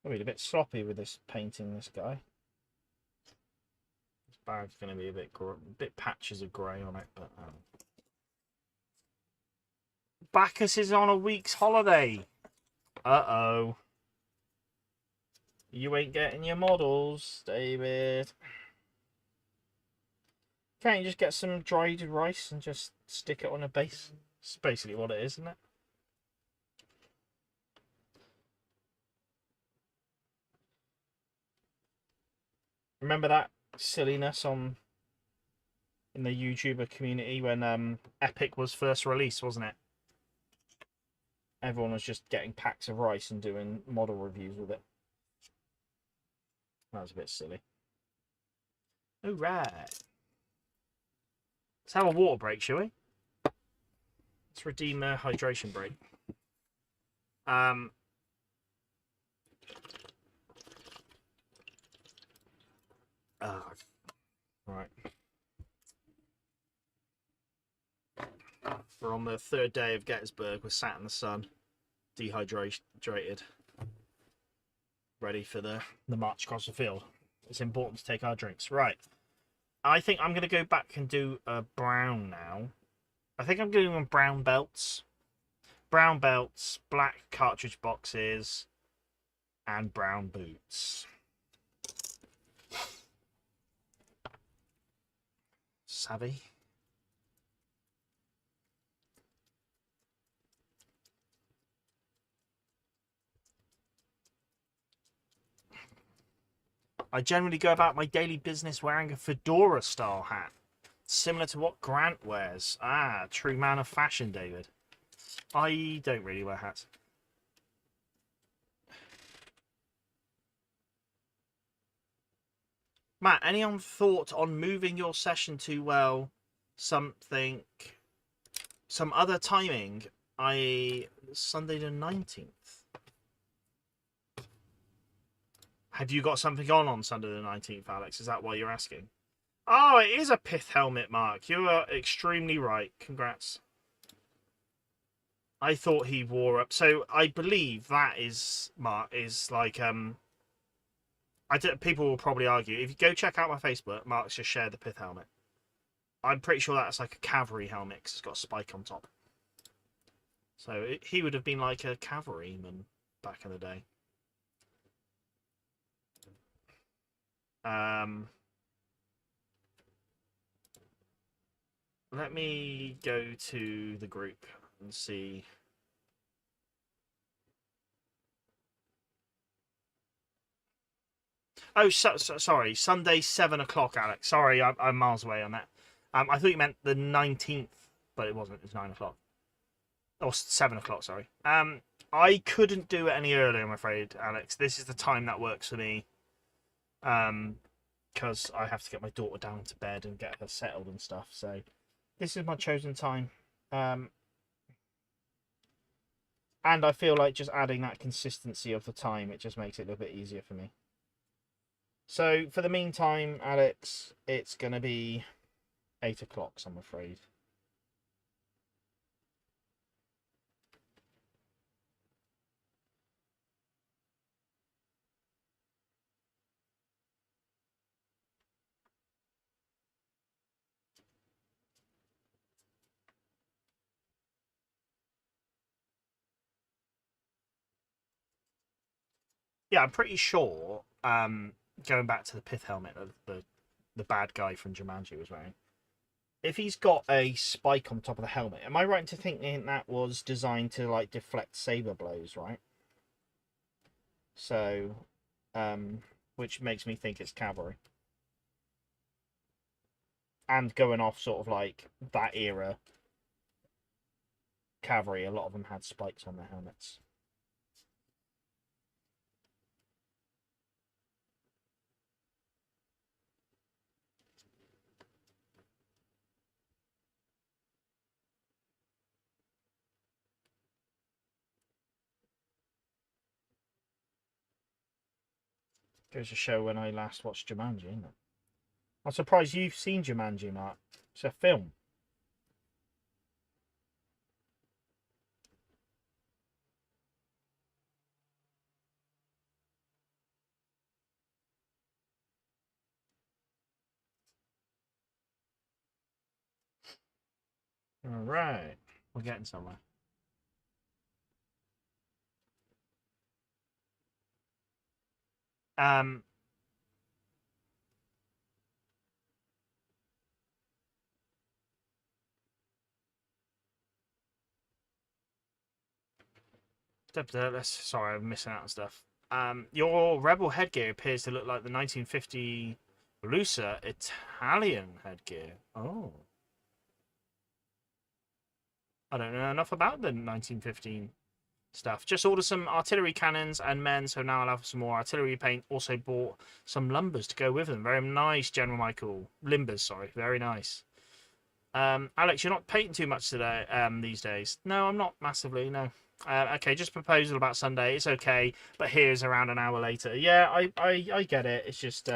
Speaker 1: I'll be a bit sloppy with this painting, this guy. This bag's going to be a bit patches of grey on it, but Bacchus is on a week's holiday. Uh-oh. You ain't getting your models, David. Can't you just get some dried rice and just stick it on a base? It's basically what it is, isn't it? Remember that silliness in the YouTuber community when Epic was first released, wasn't it? Everyone was just getting packs of rice and doing model reviews with it. That was a bit silly. All right. Let's have a water break, shall we? Let's redeem a hydration break. Right. We're on the third day of Gettysburg. We're sat in the sun, dehydrated, ready for the march across the field. It's important to take our drinks. Right. I think I'm going to go back and do a brown now. I think I'm going brown belts. Brown belts, black cartridge boxes, and brown boots. Savvy. I generally go about my daily business wearing a fedora-style hat, similar to what Grant wears. Ah, true man of fashion, David. I don't really wear hats. Matt, any thought on moving your session to, well, some other timing, i.e. Sunday the 19th? Have you got something on Sunday the 19th, Alex? Is that why you're asking? Oh, it is a pith helmet, Mark. You are extremely right. Congrats. I thought he wore up. So I believe that is, Mark, is like, people will probably argue. If you go check out my Facebook, Mark's just shared the pith helmet. I'm pretty sure that's like a cavalry helmet because it's got a spike on top. So he would have been like a cavalryman back in the day. Let me go to the group and see. Oh, sorry. Sunday, 7 o'clock, Alex. Sorry, I'm miles away on that. I thought you meant the 19th, but it wasn't. It's 9 o'clock. Or 7 o'clock, sorry. I couldn't do it any earlier, I'm afraid, Alex. This is the time that works for me. Because I have to get my daughter down to bed and get her settled and stuff. So this is my chosen time. And I feel like just adding that consistency of the time, it just makes it a little bit easier for me. So for the meantime, Alex, it's going to be 8 o'clock, I'm afraid. Yeah, I'm pretty sure, going back to the pith helmet that the bad guy from Jumanji was wearing, if he's got a spike on top of the helmet, am I right into thinking that was designed to like deflect saber blows, right? So, which makes me think it's cavalry. And going off sort of like that era cavalry, a lot of them had spikes on their helmets. Goes to show when I last watched Jumanji, isn't it? I'm surprised you've seen Jumanji, Mark. It's a film. All right, we're getting somewhere. Um, sorry, I'm missing out on stuff. Your rebel headgear appears to look like the 1950 Lusa Italian headgear. Oh, I don't know enough about the 1915 stuff. Just ordered some artillery cannons and men, so now I'll have some more artillery paint. Also bought some lumbers to go with them. Very nice, General Michael. Limbers, sorry. Very nice. Alex, you're not painting too much today, these days. No, I'm not massively, no. Okay, just proposal about Sunday. It's okay, but here's around an hour later. Yeah, I get it. It's just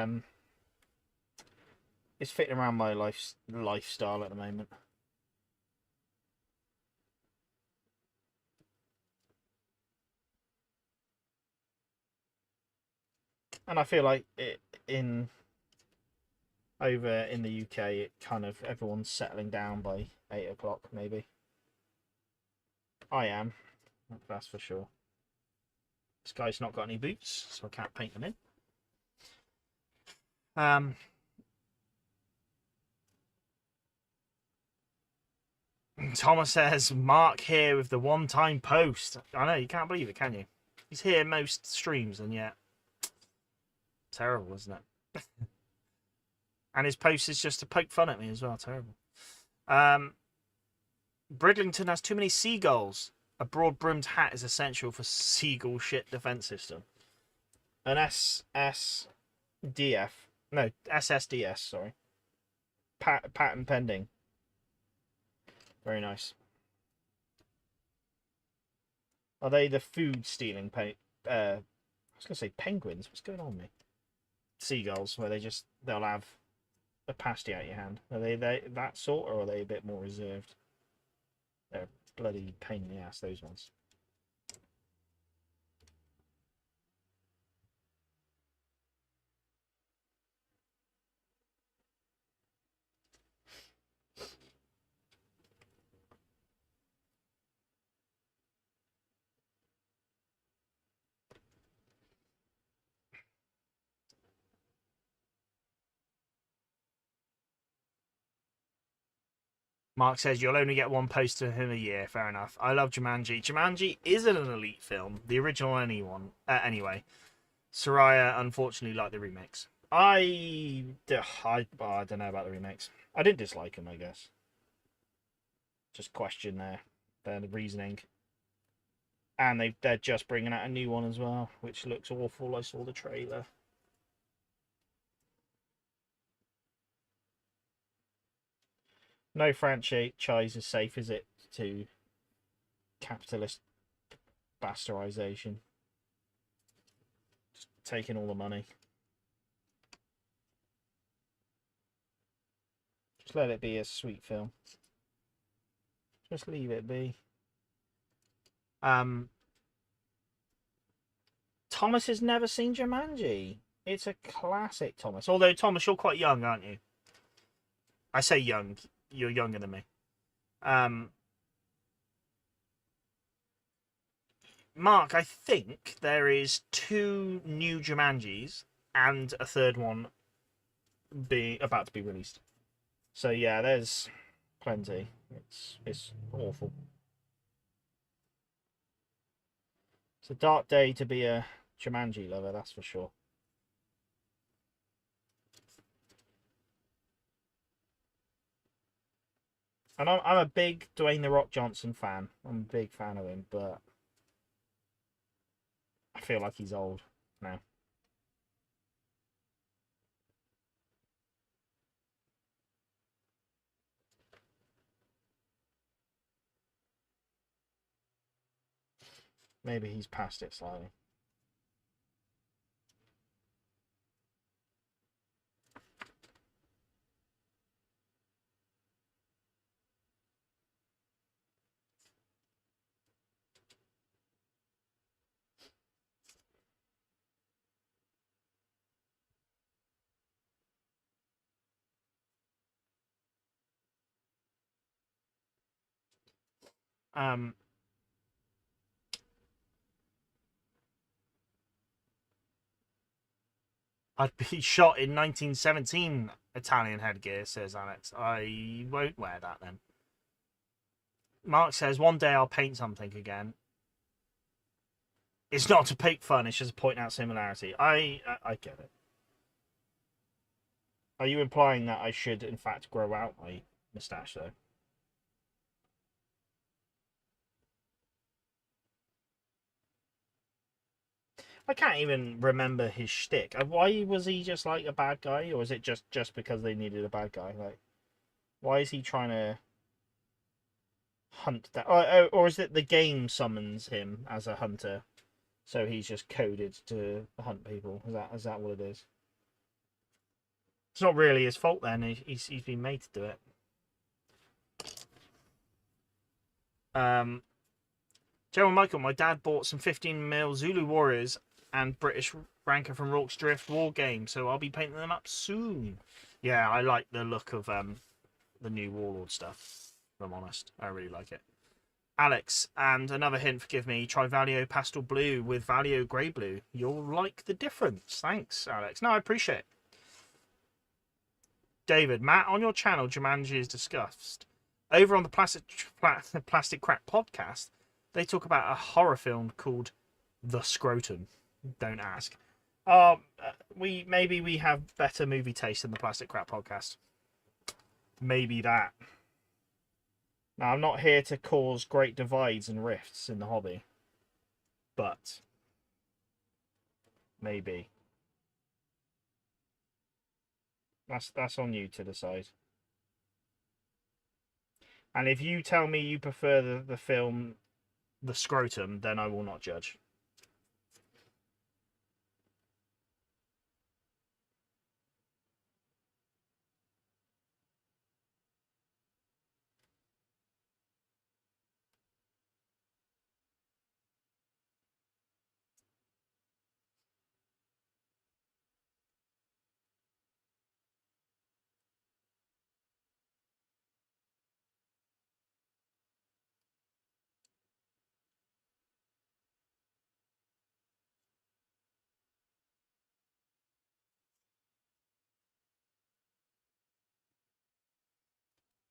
Speaker 1: it's fitting around my lifestyle at the moment. And I feel like over in the UK, it kind of everyone's settling down by 8 o'clock, maybe. I am, that's for sure. This guy's not got any boots, so I can't paint them in. Thomas says, Mark here with the one-time post. I know, you can't believe it, can you? He's here most streams, and yet terrible, isn't it? And his post is just to poke fun at me as well. Terrible. Bridlington has too many seagulls. A broad-brimmed hat is essential for seagull shit defense system. An SSDF. No, SSDS, sorry. Patent pending. Very nice. Are they the food stealing I was gonna say penguins. What's going on with me? Seagulls, where they'll have a pasty out your hand. Are they that sort, or are they a bit more reserved? They're bloody pain in the ass, those ones. Mark says you'll only get one post to him a year. Fair enough. I love Jumanji. Jumanji isn't an elite film. The original anyway. Soraya unfortunately liked the remakes. I don't know about the remakes. I didn't dislike them, I guess. Just question their reasoning. And they're just bringing out a new one as well, which looks awful. I saw the trailer. No franchise is safe, is it, to capitalist bastardization? Just taking all the money. Just let it be a sweet film. Just leave it be. Thomas has never seen Jumanji. It's a classic, Thomas. Although, Thomas, you're quite young, aren't you? I say young. You're younger than me. Mark, I think there is 2 new Jumanjis and a third one about to be released. So yeah, there's plenty. It's awful. It's a dark day to be a Jumanji lover, that's for sure. And I'm a big Dwayne The Rock Johnson fan. I'm a big fan of him, but I feel like he's old now. Maybe he's past it slightly. I'd be shot in 1917 Italian headgear, says Alex. I won't wear that then. Mark says, one day I'll paint something again. It's not to poke fun, it's just to point out similarity. I get it. Are you implying that I should, in fact, grow out my moustache, though? I can't even remember his shtick. Why was he just like a bad guy, or is it just because they needed a bad guy? Like, why is he trying to hunt that? Or is it the game summons him as a hunter, so he's just coded to hunt people? Is that what it is? It's not really his fault then. He's been made to do it. General Michael, my dad bought some 15mm Zulu Warriors and British Ranker from Rorke's Drift war game, so I'll be painting them up soon. Yeah, I like the look of the new Warlord stuff, if I'm honest. I really like it. Alex, and another hint, forgive me, try Valio Pastel Blue with Valio Grey Blue. You'll like the difference. Thanks, Alex. No, I appreciate it. David, Matt, on your channel, Jumanji is discussed. Over on the Plastic Crack podcast, they talk about a horror film called The Scrotum. Don't ask. Maybe we have better movie taste than the Plastic Crap podcast. Maybe that. Now, I'm not here to cause great divides and rifts in the hobby, but maybe. That's on you to decide. And if you tell me you prefer the film The Scrotum, then I will not judge.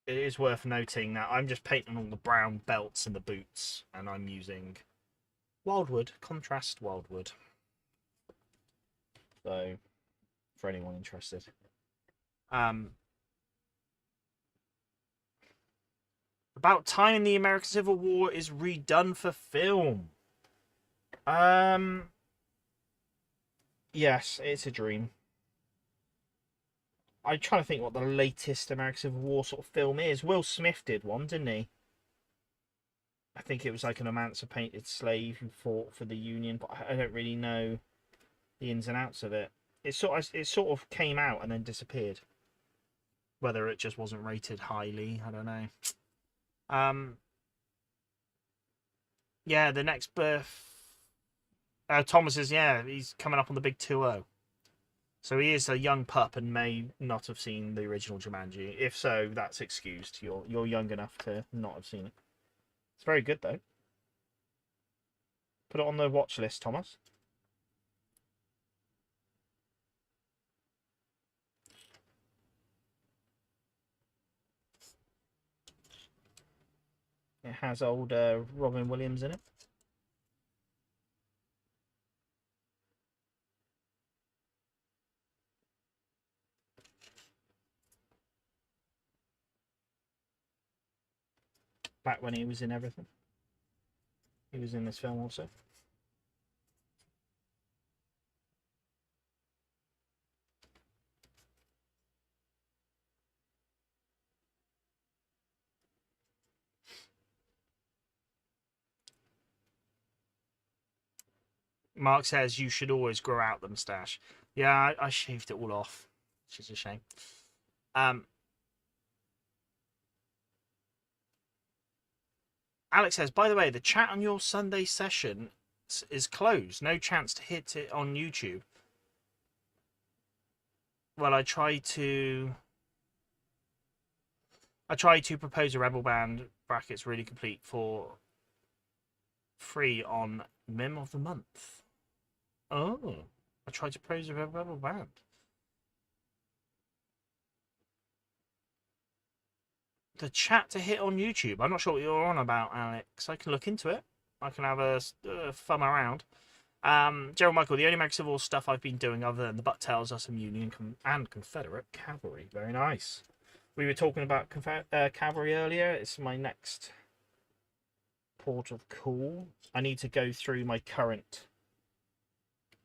Speaker 1: It is worth noting that I'm just painting all the brown belts and the boots, and I'm using Wildwood, contrast Wildwood. So, for anyone interested. About time the American Civil War is redone for film. Yes, it's a dream. I'm trying to think what the latest American Civil War sort of film is. Will Smith did one, didn't he? I think it was like an emancipated slave who fought for the Union, but I don't really know the ins and outs of it. It sort of came out and then disappeared. Whether it just wasn't rated highly, I don't know. Yeah, the next birth. Thomas is, yeah, he's coming up on the big 2-0. So he is a young pup and may not have seen the original Jumanji. If so, that's excused. You're young enough to not have seen it. It's very good though. Put it on the watch list, Thomas. It has old Robin Williams in it. Back when he was in everything. He was in this film also. Mark says you should always grow out the moustache. Yeah, I shaved it all off, which is a shame. Alex says, by the way, the chat on your Sunday session is closed. No chance to hit it on YouTube. Well, I tried to propose a Rebel Band brackets really complete for free on Meme of the Month. Oh, I tried to propose a Rebel Band. The chat to hit on YouTube. I'm not sure what you're on about, Alex. I can look into it. I can have a thumb around. Gerald Michael, the only Mag Civil stuff I've been doing other than the butt tails are some Union and Confederate cavalry. Very nice. We were talking about cavalry earlier. It's my next port of call. I need to go through my current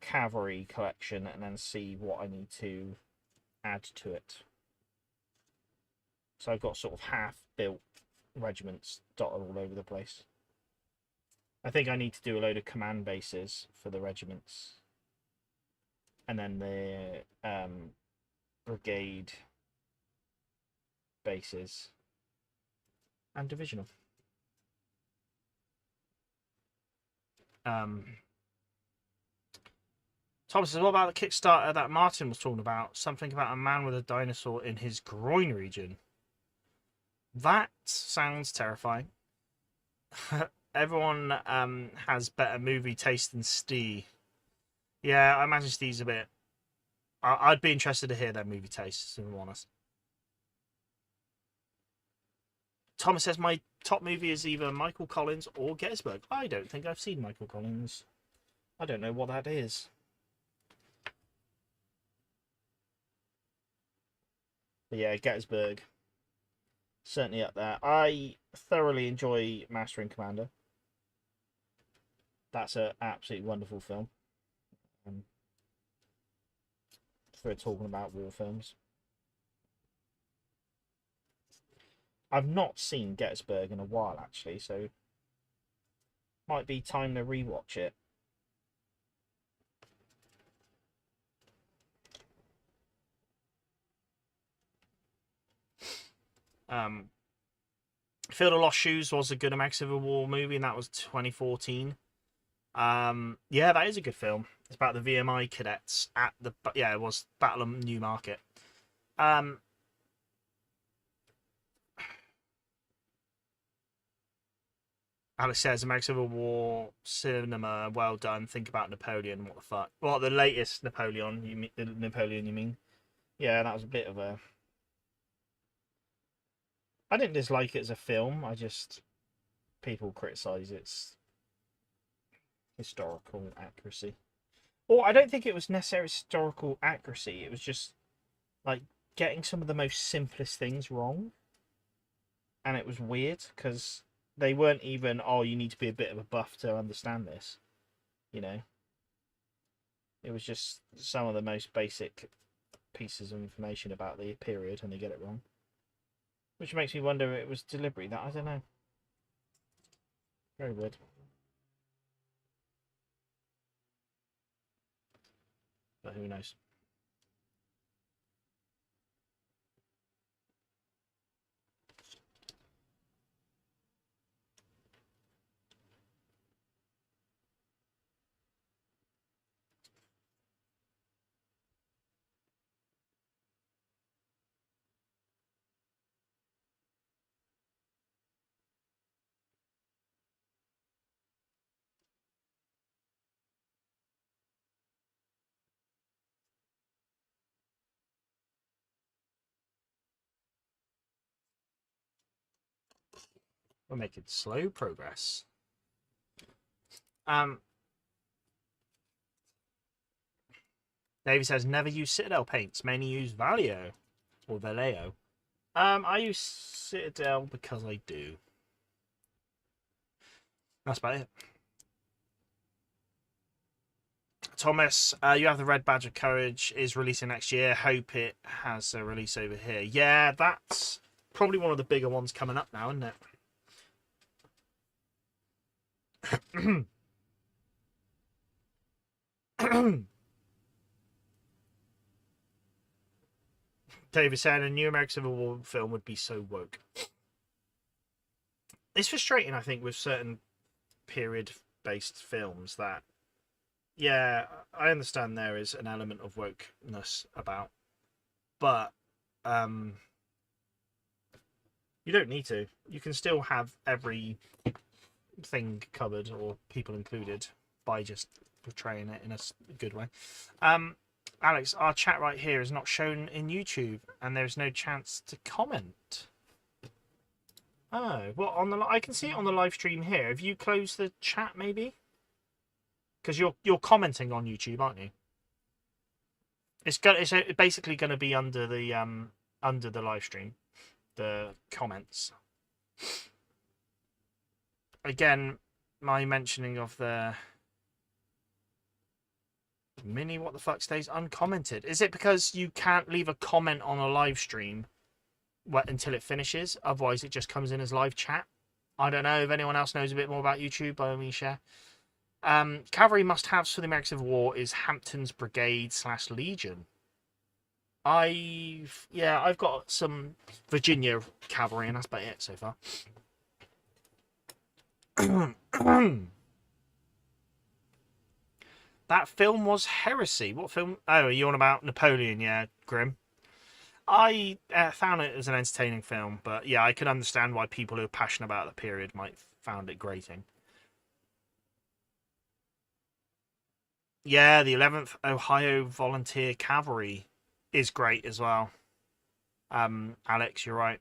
Speaker 1: cavalry collection and then see what I need to add to it. So I've got sort of half-built regiments dotted all over the place. I think I need to do a load of command bases for the regiments. And then the brigade bases and divisional. Thomas says, what about the Kickstarter that Martin was talking about? Something about a man with a dinosaur in his groin region. That sounds terrifying. Everyone has better movie taste than Steve. Yeah, I imagine Steve's a bit... I'd be interested to hear their movie taste, to be honest. Thomas says, my top movie is either Michael Collins or Gettysburg. I don't think I've seen Michael Collins. I don't know what that is. But yeah, Gettysburg. Certainly up there. I thoroughly enjoy Master and Commander. That's an absolutely wonderful film. For talking about war films. I've not seen Gettysburg in a while, actually, so might be time to rewatch it. Field of Lost Shoes was a good American Civil War movie, and that was 2014. Yeah, that is a good film. It's about the VMI cadets at the... Yeah, it was Battle of Newmarket. Alex says, American Civil War cinema, well done. Think about Napoleon. What the fuck? Well, the latest Napoleon. You mean the Napoleon? You mean? Yeah, that was a bit of a... I didn't dislike it as a film. I just... People criticise its historical accuracy. Or I don't think it was necessarily historical accuracy. It was just like getting some of the most simplest things wrong. And it was weird because they weren't even, oh, you need to be a bit of a buff to understand this. You know? It was just some of the most basic pieces of information about the period and they get it wrong. Which makes me wonder if it was deliberate. That I don't know. Very weird. But who knows? We're making slow progress. Davey says, never use Citadel paints, mainly use Vallejo or Vallejo. I use Citadel because I do. That's about it. Thomas, you have the Red Badge of Courage is releasing next year. Hope it has a release over here. Yeah, that's probably one of the bigger ones coming up now, isn't it? David said a new American Civil War film would be so woke. It's frustrating, I think, with certain period-based films that, yeah, I understand there is an element of wokeness about, but you don't need to. You can still have every thing covered or people included by just portraying it in a good way. Alex, our chat right here is not shown in YouTube, and there's no chance to comment. Oh, well, I can see it on the live stream here. Have you closed the chat, maybe? Because you're commenting on YouTube, aren't you? It's basically going to be under the live stream, the comments. Again, my mentioning of the Mini, what the fuck stays uncommented? Is it because you can't leave a comment on a live stream until it finishes? Otherwise, it just comes in as live chat. I don't know if anyone else knows a bit more about YouTube. By all means, share. Cavalry must-haves for the American Civil War is Hampton's Brigade / Legion. I've got some Virginia cavalry, and that's about it so far. That film was heresy. What film? Oh, are you on about Napoleon? Yeah, Grim. I found it as an entertaining film, but yeah, I can understand why people who are passionate about the period might found it grating. Yeah, the 11th Ohio Volunteer Cavalry is great as well. Alex, you're right.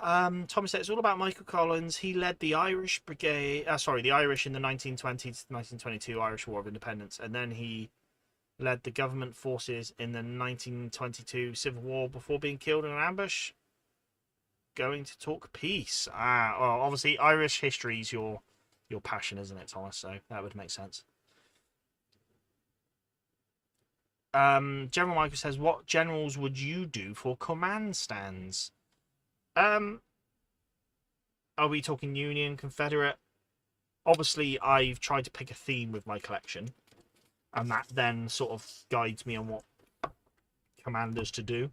Speaker 1: Thomas said it's all about Michael Collins. He led the Irish Brigade. The Irish in the 1920 to 1922 Irish War of Independence, and then he led the government forces in the 1922 Civil War before being killed in an ambush. Going to talk peace. Well, obviously Irish history is your passion, isn't it, Thomas? So that would make sense. General Michael says, what generals would you do for command stands? Are we talking Union, Confederate? Obviously, I've tried to pick a theme with my collection, and that then sort of guides me on what commanders to do.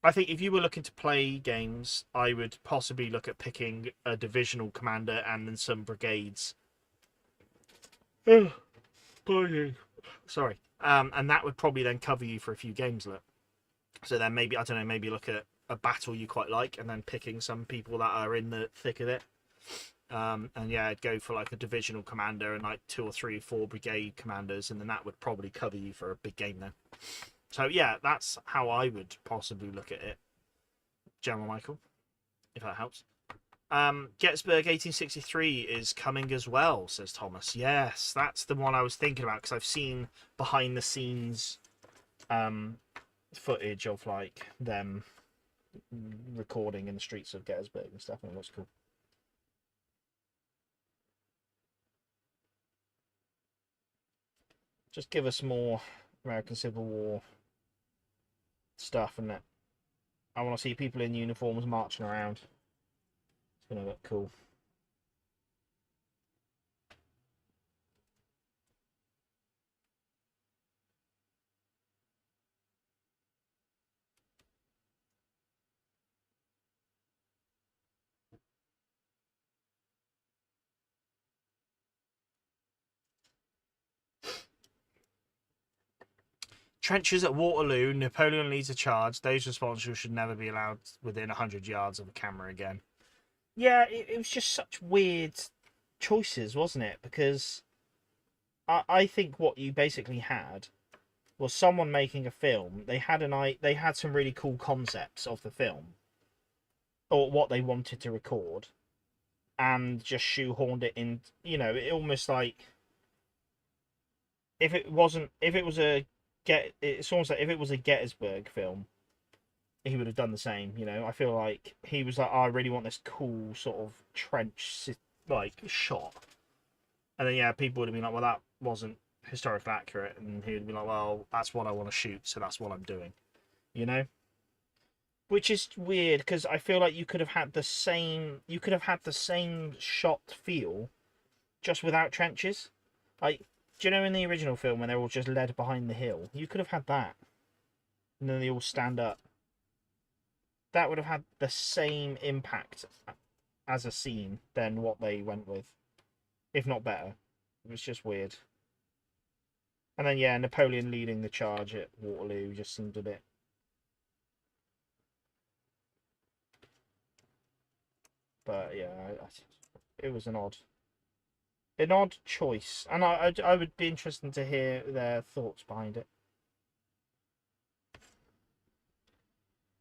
Speaker 1: I think if you were looking to play games, I would possibly look at picking a divisional commander and then some brigades. Sorry. And that would probably then cover you for a few games. So then maybe, I don't know, maybe look at a battle you quite like and then picking some people that are in the thick of it. And yeah, I'd go for like a divisional commander and like 2 or 3 or 4 brigade commanders, and then that would probably cover you for a big game then. So yeah, that's how I would possibly look at it, General Michael, if that helps. Gettysburg 1863 is coming as well, says Thomas. Yes, that's the one I was thinking about, because I've seen behind the scenes footage of like them recording in the streets of Gettysburg and stuff, and it looks cool. Just give us more American Civil War stuff, and that I want to see people in uniforms marching around. It's gonna look cool. Trenches at Waterloo. Napoleon leads a charge. Those responsible should never be allowed within 100 yards of a camera again. Yeah, it was just such weird choices, wasn't it? Because I think what you basically had was someone making a film. They had some really cool concepts of the film or what they wanted to record, and just shoehorned it in. You know, it almost like it's almost like if it was a Gettysburg film, he would have done the same. You know, I feel like he was like, oh, I really want this cool sort of trench like shot, and then yeah, people would have been like, well, that wasn't historically accurate, and he would be like, well, that's what I want to shoot, so that's what I'm doing. You know, which is weird because I feel like you could have had the same shot feel just without trenches. Like, do you know in the original film when they're all just led behind the hill, you could have had that, and then they all stand up. That would have had the same impact as a scene than what they went with, if not better. It was just weird. And then yeah, Napoleon leading the charge at Waterloo just seemed a bit. But yeah, it was an odd choice, and I would be interested to hear their thoughts behind it.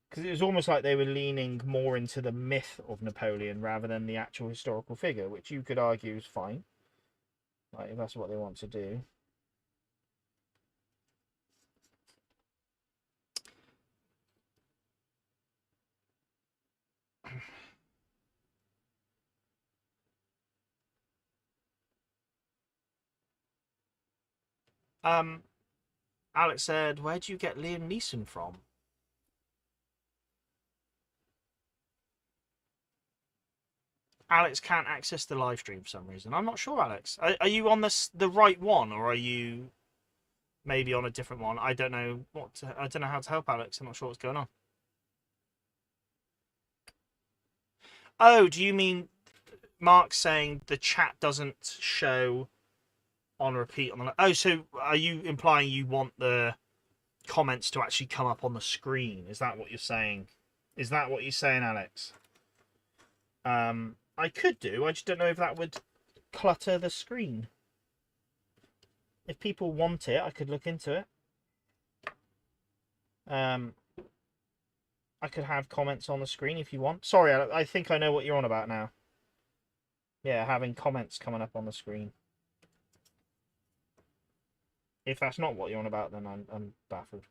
Speaker 1: Because it was almost like they were leaning more into the myth of Napoleon rather than the actual historical figure, which you could argue is fine. Like, if that's what they want to do. Alex said, "Where do you get Liam Neeson from?" Alex can't access the live stream for some reason. I'm not sure, Alex. Are you on the right one, or are you maybe on a different one? I don't know I don't know how to help Alex. I'm not sure what's going on. Oh, do you mean Mark saying the chat doesn't show on repeat on the? Oh, so are you implying you want the comments to actually come up on the screen? Is that what you're saying? Is that what you're saying, Alex? I could do. I just don't know if that would clutter the screen. If people want it, I could look into it. I could have comments on the screen if you want. Sorry, I think I know what you're on about now. Yeah, having comments coming up on the screen. If that's not what you're on about, then I'm baffled.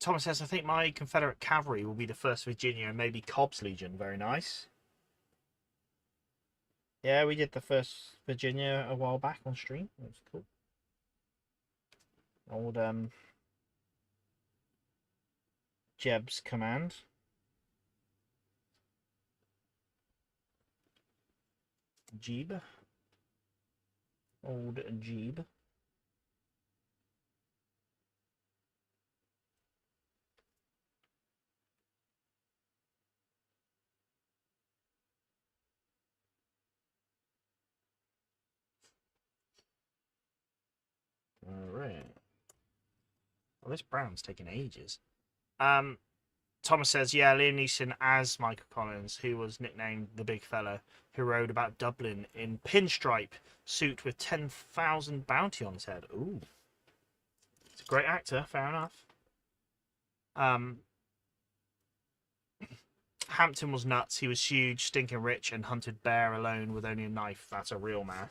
Speaker 1: Thomas says, I think my Confederate cavalry will be the 1st Virginia and maybe Cobb's Legion. Very nice. Yeah, we did the 1st Virginia a while back on stream. It was cool. Old Jeb's command. Jeeb. Old Jeeb. Alright. Well, this brown's taking ages. Thomas says, yeah, Liam Neeson as Michael Collins, who was nicknamed the Big Fella, who rode about Dublin in pinstripe suit with 10,000 bounty on his head. Ooh. He's a great actor, fair enough. Hampton was nuts. He was huge, stinking rich, and hunted bear alone with only a knife. That's a real man.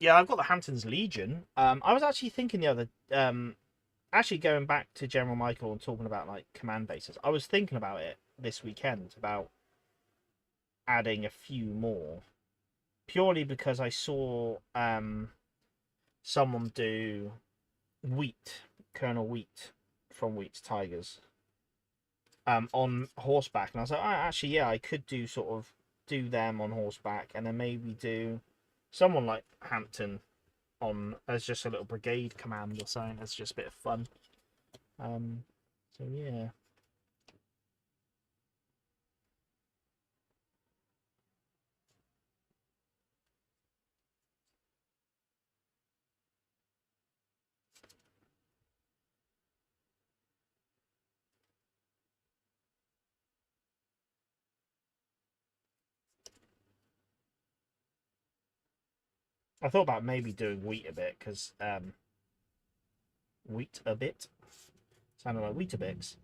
Speaker 1: Yeah, I've got the Hampton's Legion. I was actually thinking the other actually going back to General Michael and talking about like command bases, I was thinking about it this weekend about adding a few more, purely because I saw someone do Colonel Wheat from Wheat's Tigers on horseback, and I was like, oh, actually, yeah, I could do them on horseback, and then maybe do someone like Hampton on as just a little brigade command or something. It's just a bit of fun. So yeah. I thought about maybe doing Wheat a bit, because Wheat a bit sounded like Weetabix.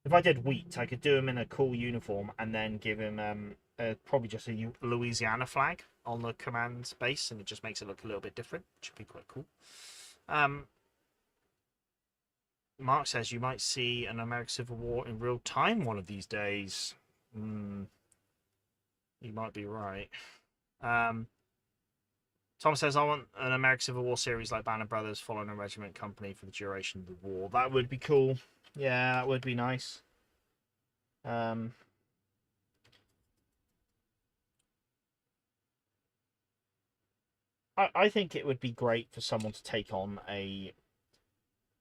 Speaker 1: If I did Wheat, I could do him in a cool uniform and then give him probably just a Louisiana flag on the command base, and it just makes it look a little bit different, which would be quite cool. Mark says you might see an American Civil War in real time one of these days. You might be right. Tom says, I want an American Civil War series like Band of Brothers following a regiment company for the duration of the war. That would be cool. Yeah, that would be nice. I think it would be great for someone to take on a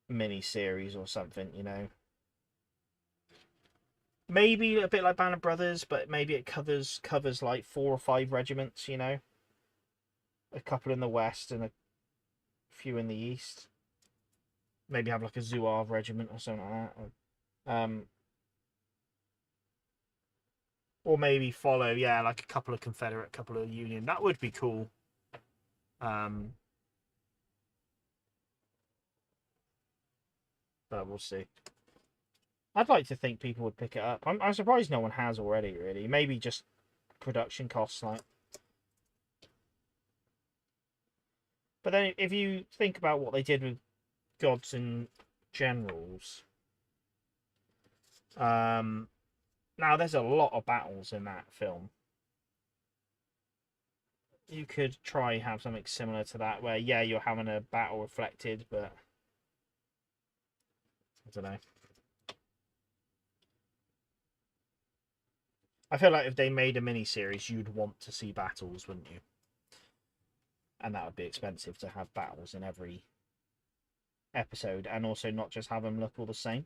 Speaker 1: mini series or something, you know. Maybe a bit like Band of Brothers, but maybe it covers like 4 or 5 regiments, you know. A couple in the west and a few in the east. Maybe have like a Zouave regiment or something like that. Or maybe follow, yeah, like a couple of Confederate, couple of Union. That would be cool. But we'll see. I'd like to think people would pick it up. I'm surprised no one has already, really. Maybe just production costs, like. But then if you think about what they did with Gods and Generals, now there's a lot of battles in that film. You could try have something similar to that, where yeah, you're having a battle reflected, but I don't know. I feel like if they made a mini-series, you'd want to see battles, wouldn't you? And that would be expensive to have battles in every episode, and also not just have them look all the same.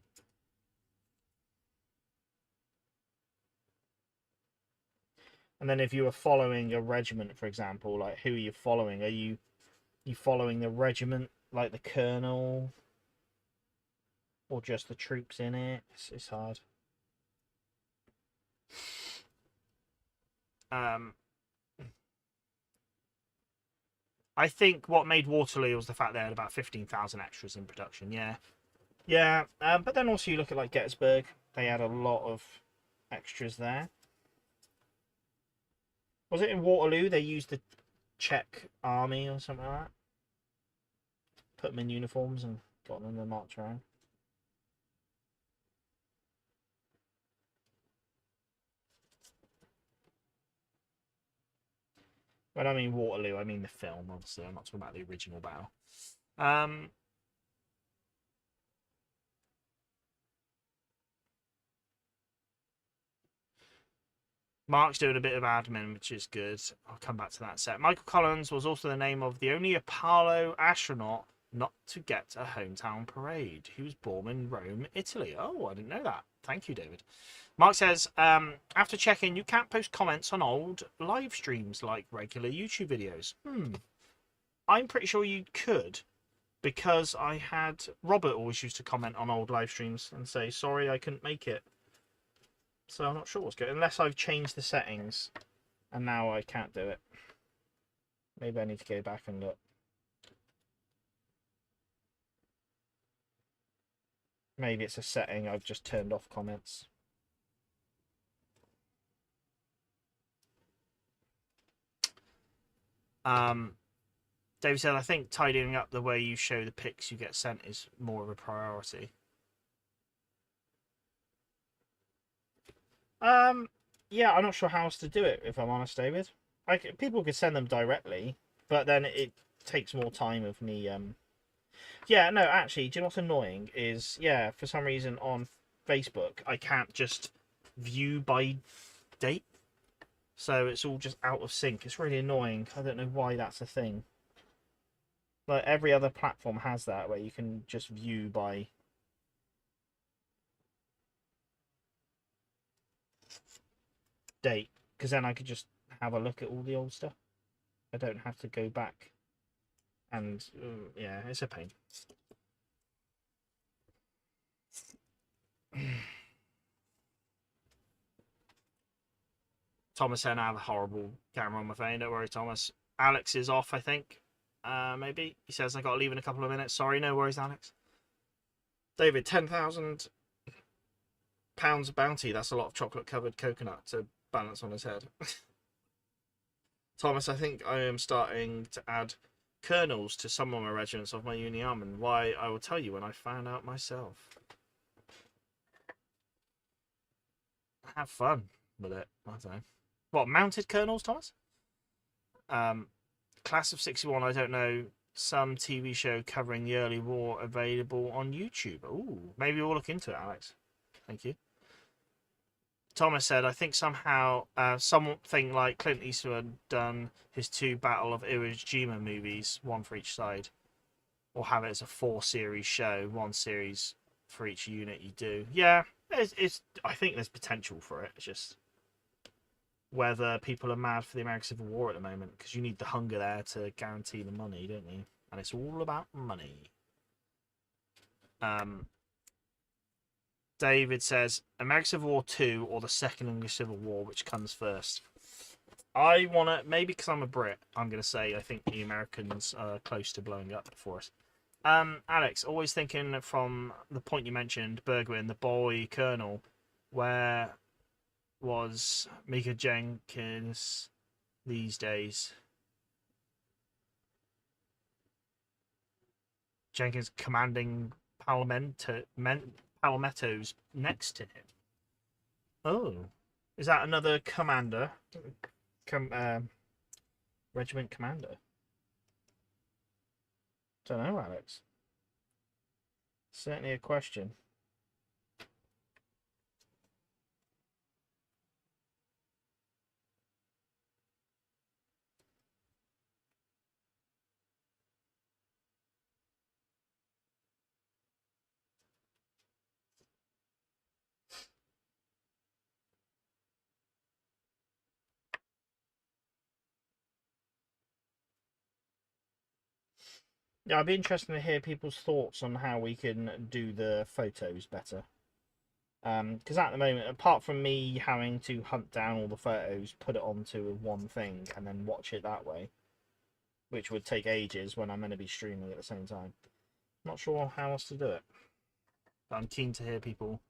Speaker 1: And then if you were following a regiment, for example, like who are you following? Are you following the regiment, like the colonel, or just the troops in it? It's hard. I think what made Waterloo was the fact they had about 15,000 extras in production. Yeah, yeah. But then also you look at like Gettysburg, they had a lot of extras there. Was it in Waterloo they used the Czech army or something like that? Put them in uniforms and got them to march around. When I mean Waterloo, I mean the film, obviously. I'm not talking about the original battle. Mark's doing a bit of admin, which is good. I'll come back to that set. Michael Collins was also the name of the only Apollo astronaut not to get a hometown parade. He was born in Rome, Italy. Oh, I didn't know that. Thank you, David. Mark says, after checking, you can't post comments on old live streams like regular YouTube videos. I'm pretty sure you could, because I had Robert always used to comment on old live streams and say, sorry, I couldn't make it. So I'm not sure what's going on, unless I've changed the settings and now I can't do it. Maybe I need to go back and look. Maybe it's a setting I've just turned off comments. David said, I think tidying up the way you show the pics you get sent is more of a priority. Yeah, I'm not sure how else to do it, if I'm honest, David. People could send them directly, but then it takes more time of me. Yeah, no, actually, do you know what's annoying is, yeah, for some reason on Facebook, I can't just view by date. So it's all just out of sync. It's really annoying. I don't know why that's a thing. Like every other platform has that, where you can just view by date, because then I could just have a look at all the old stuff. I don't have to go back, and yeah, it's a pain. Thomas said I have a horrible camera on my phone. Don't worry, Thomas. Alex is off, I think. Maybe he says I got to leave in a couple of minutes. Sorry, no worries, Alex. David, £10,000 bounty. That's a lot of chocolate-covered coconut to balance on his head. Thomas, I think I am starting to add colonels to some of my regiments of my uni army. Why, I will tell you when I find out myself. Have fun with it. I don't know. What, mounted colonels, Thomas? Class of 61, I don't know. Some TV show covering the early war available on YouTube. Ooh, maybe we'll look into it, Alex. Thank you. Thomas said, I think somehow something like Clint Eastwood done his 2 Battle of Iwo Jima movies, 1 for each side, or have it as a 4-series show, 1 series for each unit you do. Yeah, I think there's potential for it. It's just whether people are mad for the American Civil War at the moment, because you need the hunger there to guarantee the money, don't you? And it's all about money. David says, American Civil War 2 or the Second English Civil War, which comes first? I want to, maybe because I'm a Brit, I'm going to say I think the Americans are close to blowing up for us. Alex, always thinking from the point you mentioned, Bergwin, the boy colonel, where was Mika Jenkins these days? Jenkins commanding Palmettos next to him. Oh, is that another commander? Regiment commander? Don't know, Alex. Certainly a question. Yeah, I'd be interested to hear people's thoughts on how we can do the photos better. Because at the moment, apart from me having to hunt down all the photos, put it onto one thing, and then watch it that way, which would take ages when I'm going to be streaming at the same time. Not sure how else to do it. But I'm keen to hear people.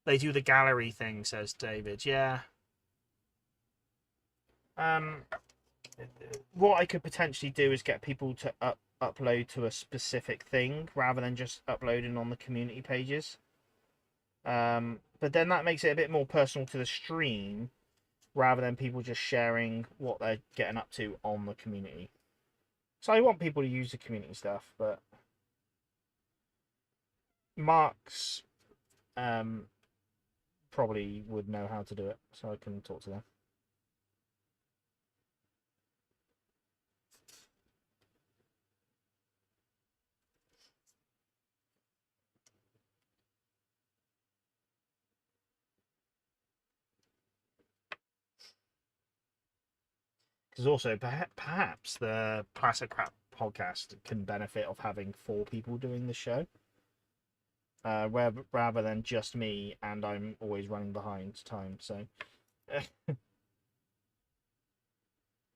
Speaker 1: They do the gallery thing, says David. Yeah. What I could potentially do is get people to upload to a specific thing rather than just uploading on the community pages. But then that makes it a bit more personal to the stream rather than people just sharing what they're getting up to on the community. So I want people to use the community stuff, but Mark's probably would know how to do it, so I can talk to them. Because also, perhaps the Classic Crap podcast can benefit of having 4 people doing the show, rather than just me, and I'm always running behind time. So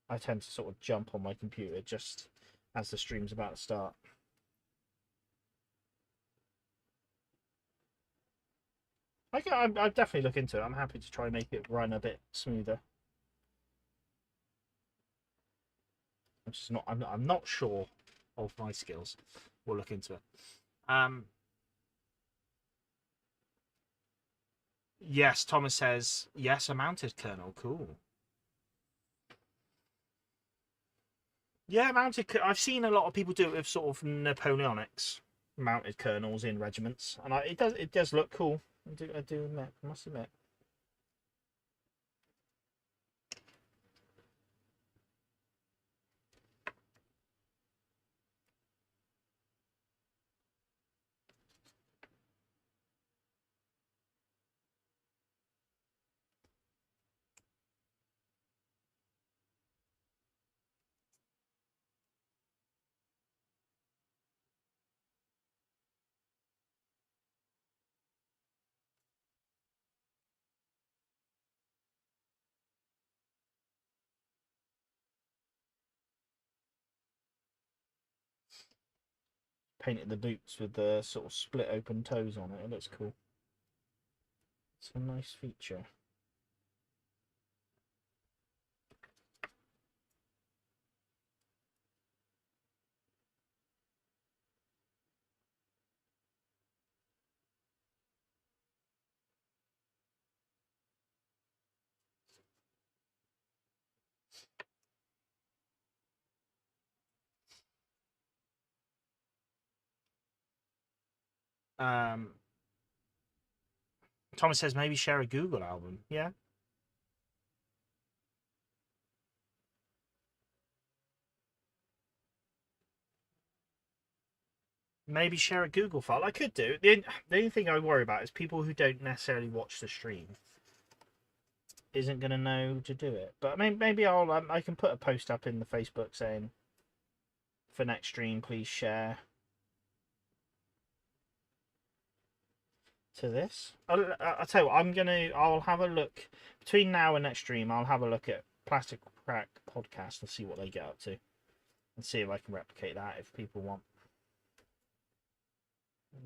Speaker 1: I tend to sort of jump on my computer just as the stream's about to start. I'd definitely look into it. I'm happy to try and make it run a bit smoother. I'm not sure of my skills. We'll look into it. Yes, Thomas says yes. A mounted colonel, cool. Yeah, mounted. I've seen a lot of people do it with sort of Napoleonics, mounted colonels in regiments, and it does look cool. I do admit, I must admit. Painted the boots with the sort of split open toes on it. It looks cool. It's a nice feature. Thomas says maybe share a Google album. Yeah. Maybe share a Google file. I could do. The only thing I worry about is people who don't necessarily watch the stream isn't going to know to do it. But maybe I can put a post up in the Facebook saying, for next stream, please share. to this. I'll tell you what, I'll have a look between now and next stream. I'll have a look at Plastic Crack Podcast and see what they get up to, and see if I can replicate that if people want.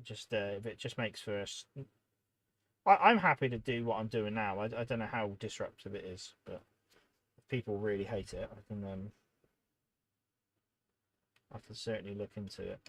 Speaker 1: Just if it just makes for us. I'm happy to do what I'm doing now. I don't know how disruptive it is, but if people really hate it, I can certainly look into it.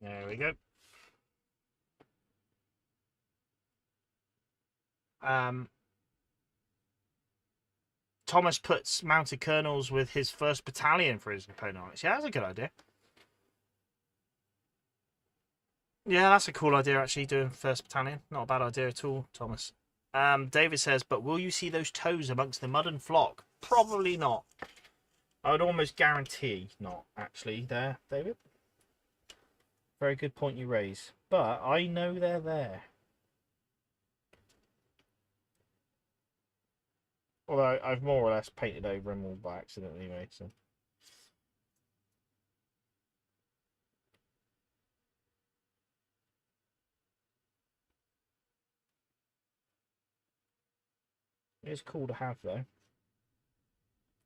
Speaker 1: There we go. Thomas puts mounted colonels with his first battalion for his opponents. Yeah, that's a good idea. Yeah, that's a cool idea, actually, doing first battalion. Not a bad idea at all, Thomas. David says, but will you see those toes amongst the mud and flock? Probably not. I would almost guarantee not, actually, there, David. Very good point you raise. But I know they're there. Although I've more or less painted over them all by accident anyway, so. It's cool to have, though.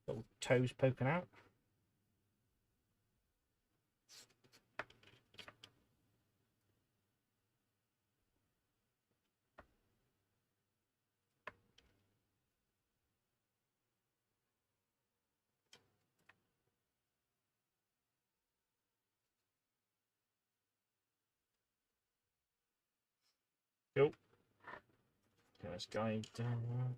Speaker 1: Little toes poking out. Cool. Let's go down.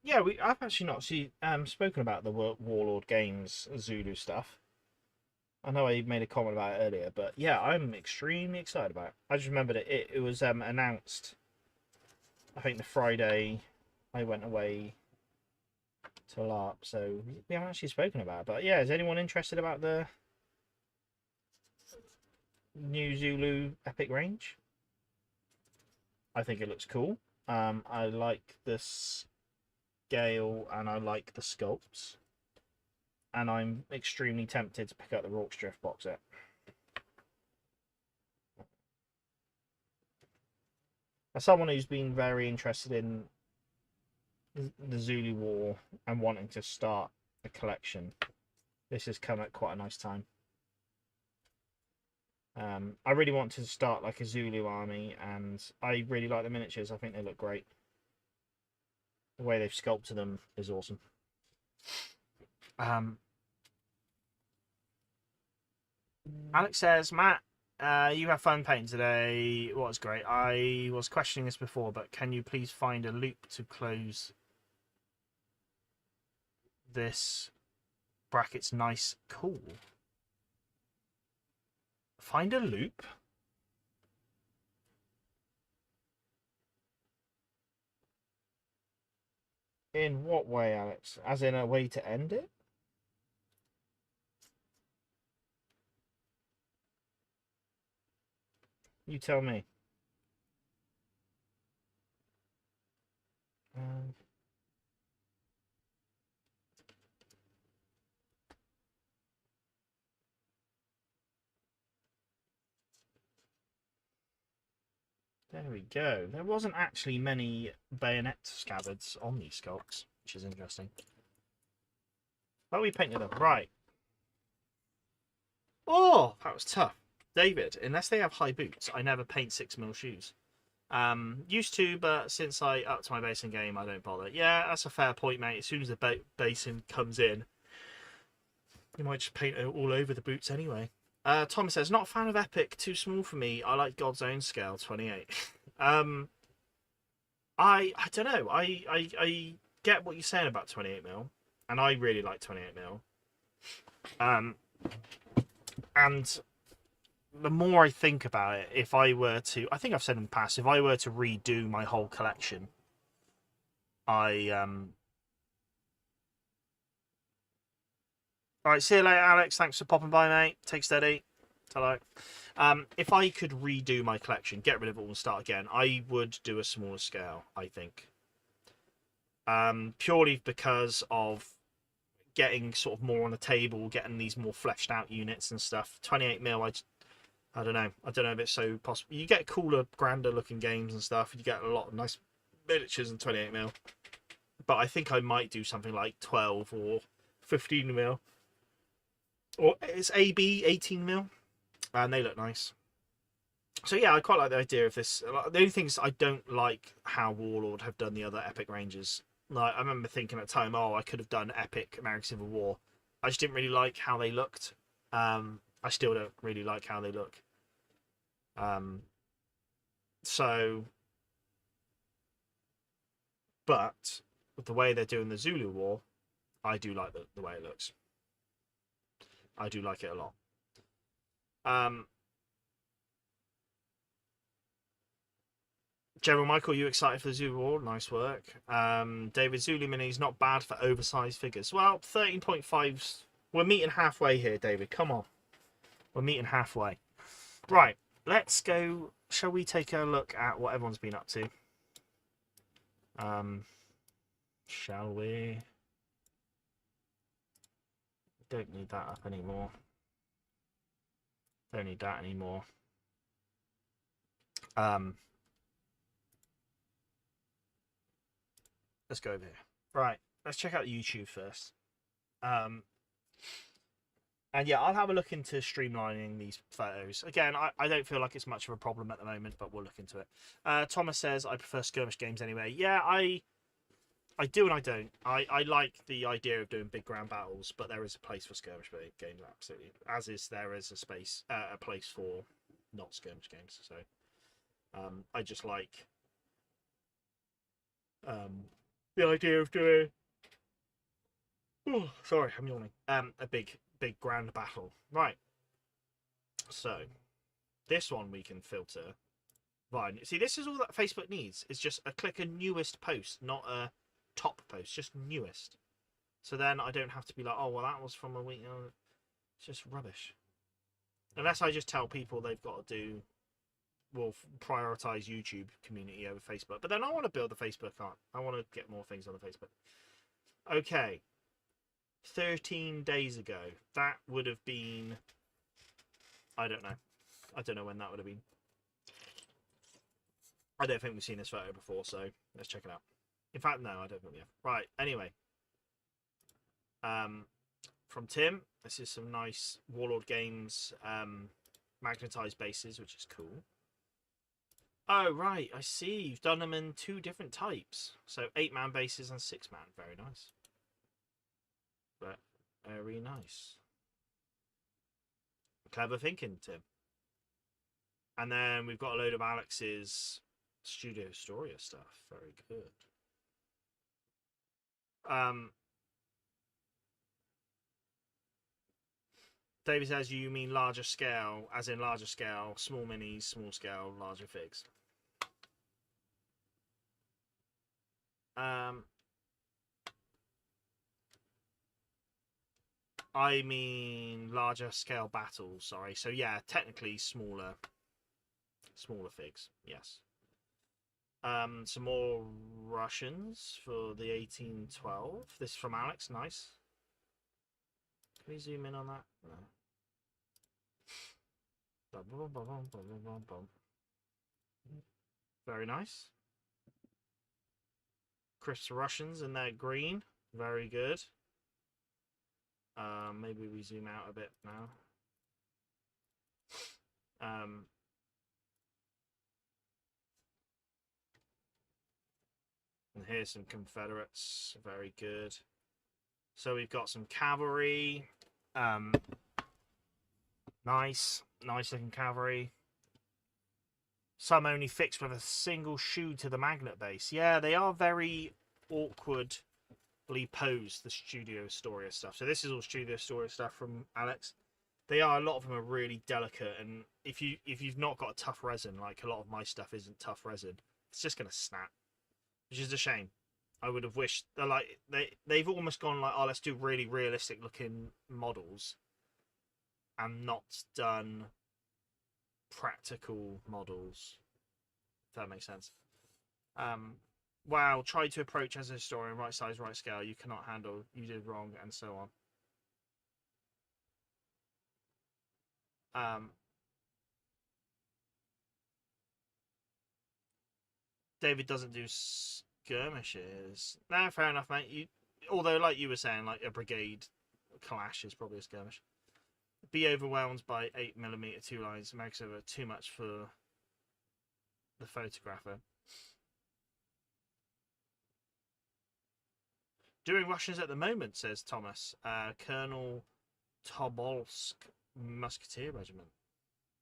Speaker 1: Yeah, I've actually not spoken about the Warlord Games Zulu stuff. I know I made a comment about it earlier, but yeah, I'm extremely excited about it. I just remembered it was announced, I think, the Friday I went away to LARP, so we haven't actually spoken about it. But yeah, is anyone interested about the new Zulu Epic range? I think it looks cool. I like the scale and I like the sculpts. And I'm extremely tempted to pick up the Rorke's Drift box set. As someone who's been very interested in the Zulu War and wanting to start a collection, this has come at quite a nice time. I really want to start like a Zulu army, and I really like the miniatures. I think they look great. The way they've sculpted them is awesome. Alex says, Matt, you have fun painting today. What was great. I was questioning this before, but can you please find a loop to close this brackets nice cool? Find a loop? In what way, Alex? As in a way to end it? You tell me. There we go. There wasn't actually many bayonet scabbards on these sculpts, which is interesting. But we painted them. Right. Oh, that was tough. David, unless they have high boots, I never paint 6mm shoes. Used to, but since I upped my basing game, I don't bother. Yeah, that's a fair point, mate. As soon as the basing comes in, you might just paint it all over the boots anyway. Thomas says, not a fan of Epic, too small for me. I like God's Own scale, 28. I don't know. I get what you're saying about 28mm, and I really like 28mm. And the more I think about it, if I were to, I think I've said in the past, if I were to redo my whole collection, All right, see you later, Alex. Thanks for popping by, mate. Take steady. Hello. If I could redo my collection, get rid of it all and start again, I would do a smaller scale, I think. Purely because of getting sort of more on the table, getting these more fleshed out units and stuff. 28mm, I don't know. I don't know if it's so possible. You get cooler, grander looking games and stuff. You get a lot of nice miniatures in 28mm. But I think I might do something like 12 or 15mm. Or it's AB 18mm. And they look nice. So yeah, I quite like the idea of this. The only thing is I don't like how Warlord have done the other Epic Rangers. Like, I remember thinking at the time, oh, I could have done Epic American Civil War. I just didn't really like how they looked. I still don't really like how they look. So, but with the way they're doing the Zulu War, I do like the way it looks. I do like it a lot. General Michael, you excited for the Zulu War? Nice work. David, Zulu Minis not bad for oversized figures. Well, 13.5s. We're meeting halfway here, David. Come on. We're meeting halfway. Right. Let's go. Shall we take a look at what everyone's been up to? Shall we? Don't need that up anymore. Don't need that anymore. Let's go over here. Right, let's check out YouTube first. And yeah, I'll have a look into streamlining these photos. Again, I don't feel like it's much of a problem at the moment, but we'll look into it. Thomas says, I prefer skirmish games anyway. Yeah, I do and I don't. I like the idea of doing big ground battles, but there is a place for skirmish games, absolutely. As is there is a place for not skirmish games. So I just like the idea of doing. Oh, sorry, I'm yawning. A big grand battle. Right. So this one we can filter. Right. See, this is all that Facebook needs. It's just click a newest post, not a top post, just newest. So then I don't have to be like, oh, well, that was from a week. It's just rubbish. Unless I just tell people they've got to do, well, prioritize YouTube community over Facebook. But then I want to build the Facebook art. I want to get more things on the Facebook. Okay. 13 days ago. That would have been, I don't know. I don't know when that would have been. I don't think we've seen this photo before, so let's check it out. In fact, no, I don't think we have. Right, anyway. From Tim, this is some nice Warlord Games magnetized bases, which is cool. Oh, right, I see. You've done them in 2 different types. So 8-man bases and 6-man. Very nice. But very nice. Clever thinking, Tim. And then we've got a load of Alex's Studio Historia stuff. Very good. David says, you mean larger scale, as in larger scale, small minis, small scale, larger figs. I mean larger scale battles, sorry. So yeah, technically smaller figs, yes. Some more Russians for the 1812. This is from Alex, nice. Can we zoom in on that? No. Very nice. Crisp Russians in their green. Very good. Maybe we zoom out a bit now. And here's some Confederates. Very good. So we've got some cavalry. Nice looking cavalry. Some only fixed with a single shoe to the magnet base. Yeah, they are very awkwardly posed, the Studio Storia stuff. So this is all Studio Storia stuff from Alex. They are, a lot of them are really delicate, and if you've not got a tough resin, like a lot of my stuff isn't tough resin, it's just gonna snap, which is a shame. I would have wished they've almost gone like, oh, let's do really realistic looking models, and not done practical models. If that makes sense. Wow, try to approach as a historian, right size, right scale. You cannot handle. You did wrong, and so on. David doesn't do skirmishes. No, fair enough, mate. Although, like you were saying, like a brigade clash is probably a skirmish. Be overwhelmed by 8mm 2 lines makes over too much for the photographer. Doing Russians at the moment, says Thomas. Colonel Tobolsk Musketeer Regiment.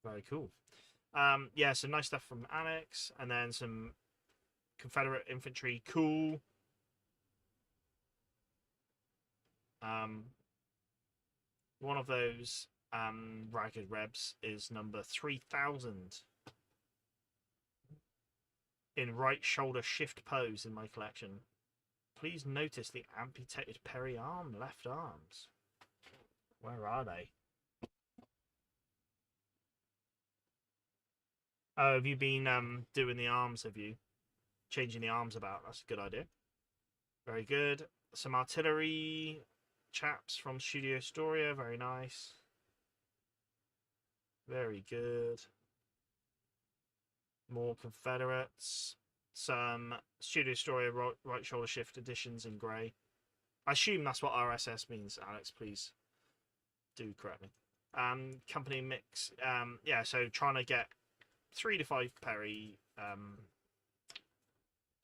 Speaker 1: Very cool. Yeah, some nice stuff from Alex, and then some Confederate infantry. Cool. One of those ragged rebs is number 3000 in right shoulder shift pose in my collection. Please notice the amputated peri-arm left arms. Where are they? Oh, have you been doing the arms, have you? Changing the arms about. That's a good idea. Very good. Some artillery chaps from Studio Storia. Very nice. Very good. More Confederates. Some Studio Storia right shoulder shift editions in grey. I assume that's what RSS means, Alex. Please do correct me. Company mix. Yeah, so trying to get 3 to 5 Perry.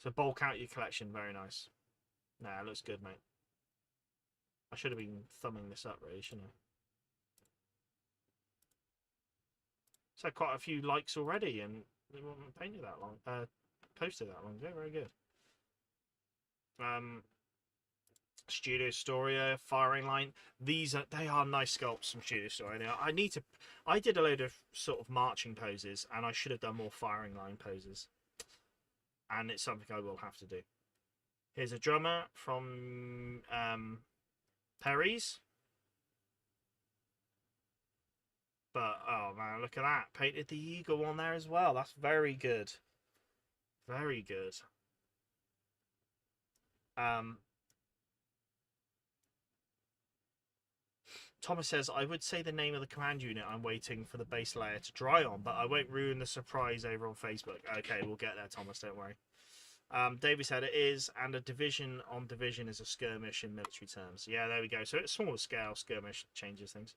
Speaker 1: So bulk out your collection. Very nice. Nah, it looks good, mate. I should have been thumbing this up, really, shouldn't I? It's had quite a few likes already, and it wasn't painted that long. Posted that long ago. Very good. Studio Storia, firing line. They are nice sculpts from Studio Storia. Now, I did a load of sort of marching poses, and I should have done more firing line poses. And it's something I will have to do. Here's a drummer from Perry's. But oh man, look at that! Painted the eagle on there as well. That's very good. Very good. Thomas says, I would say the name of the command unit I'm waiting for the base layer to dry on, but I won't ruin the surprise over on Facebook. Okay, we'll get there, Thomas, don't worry. David said it is, and a division on division is a skirmish in military terms. Yeah, there we go. So it's smaller scale skirmish changes things.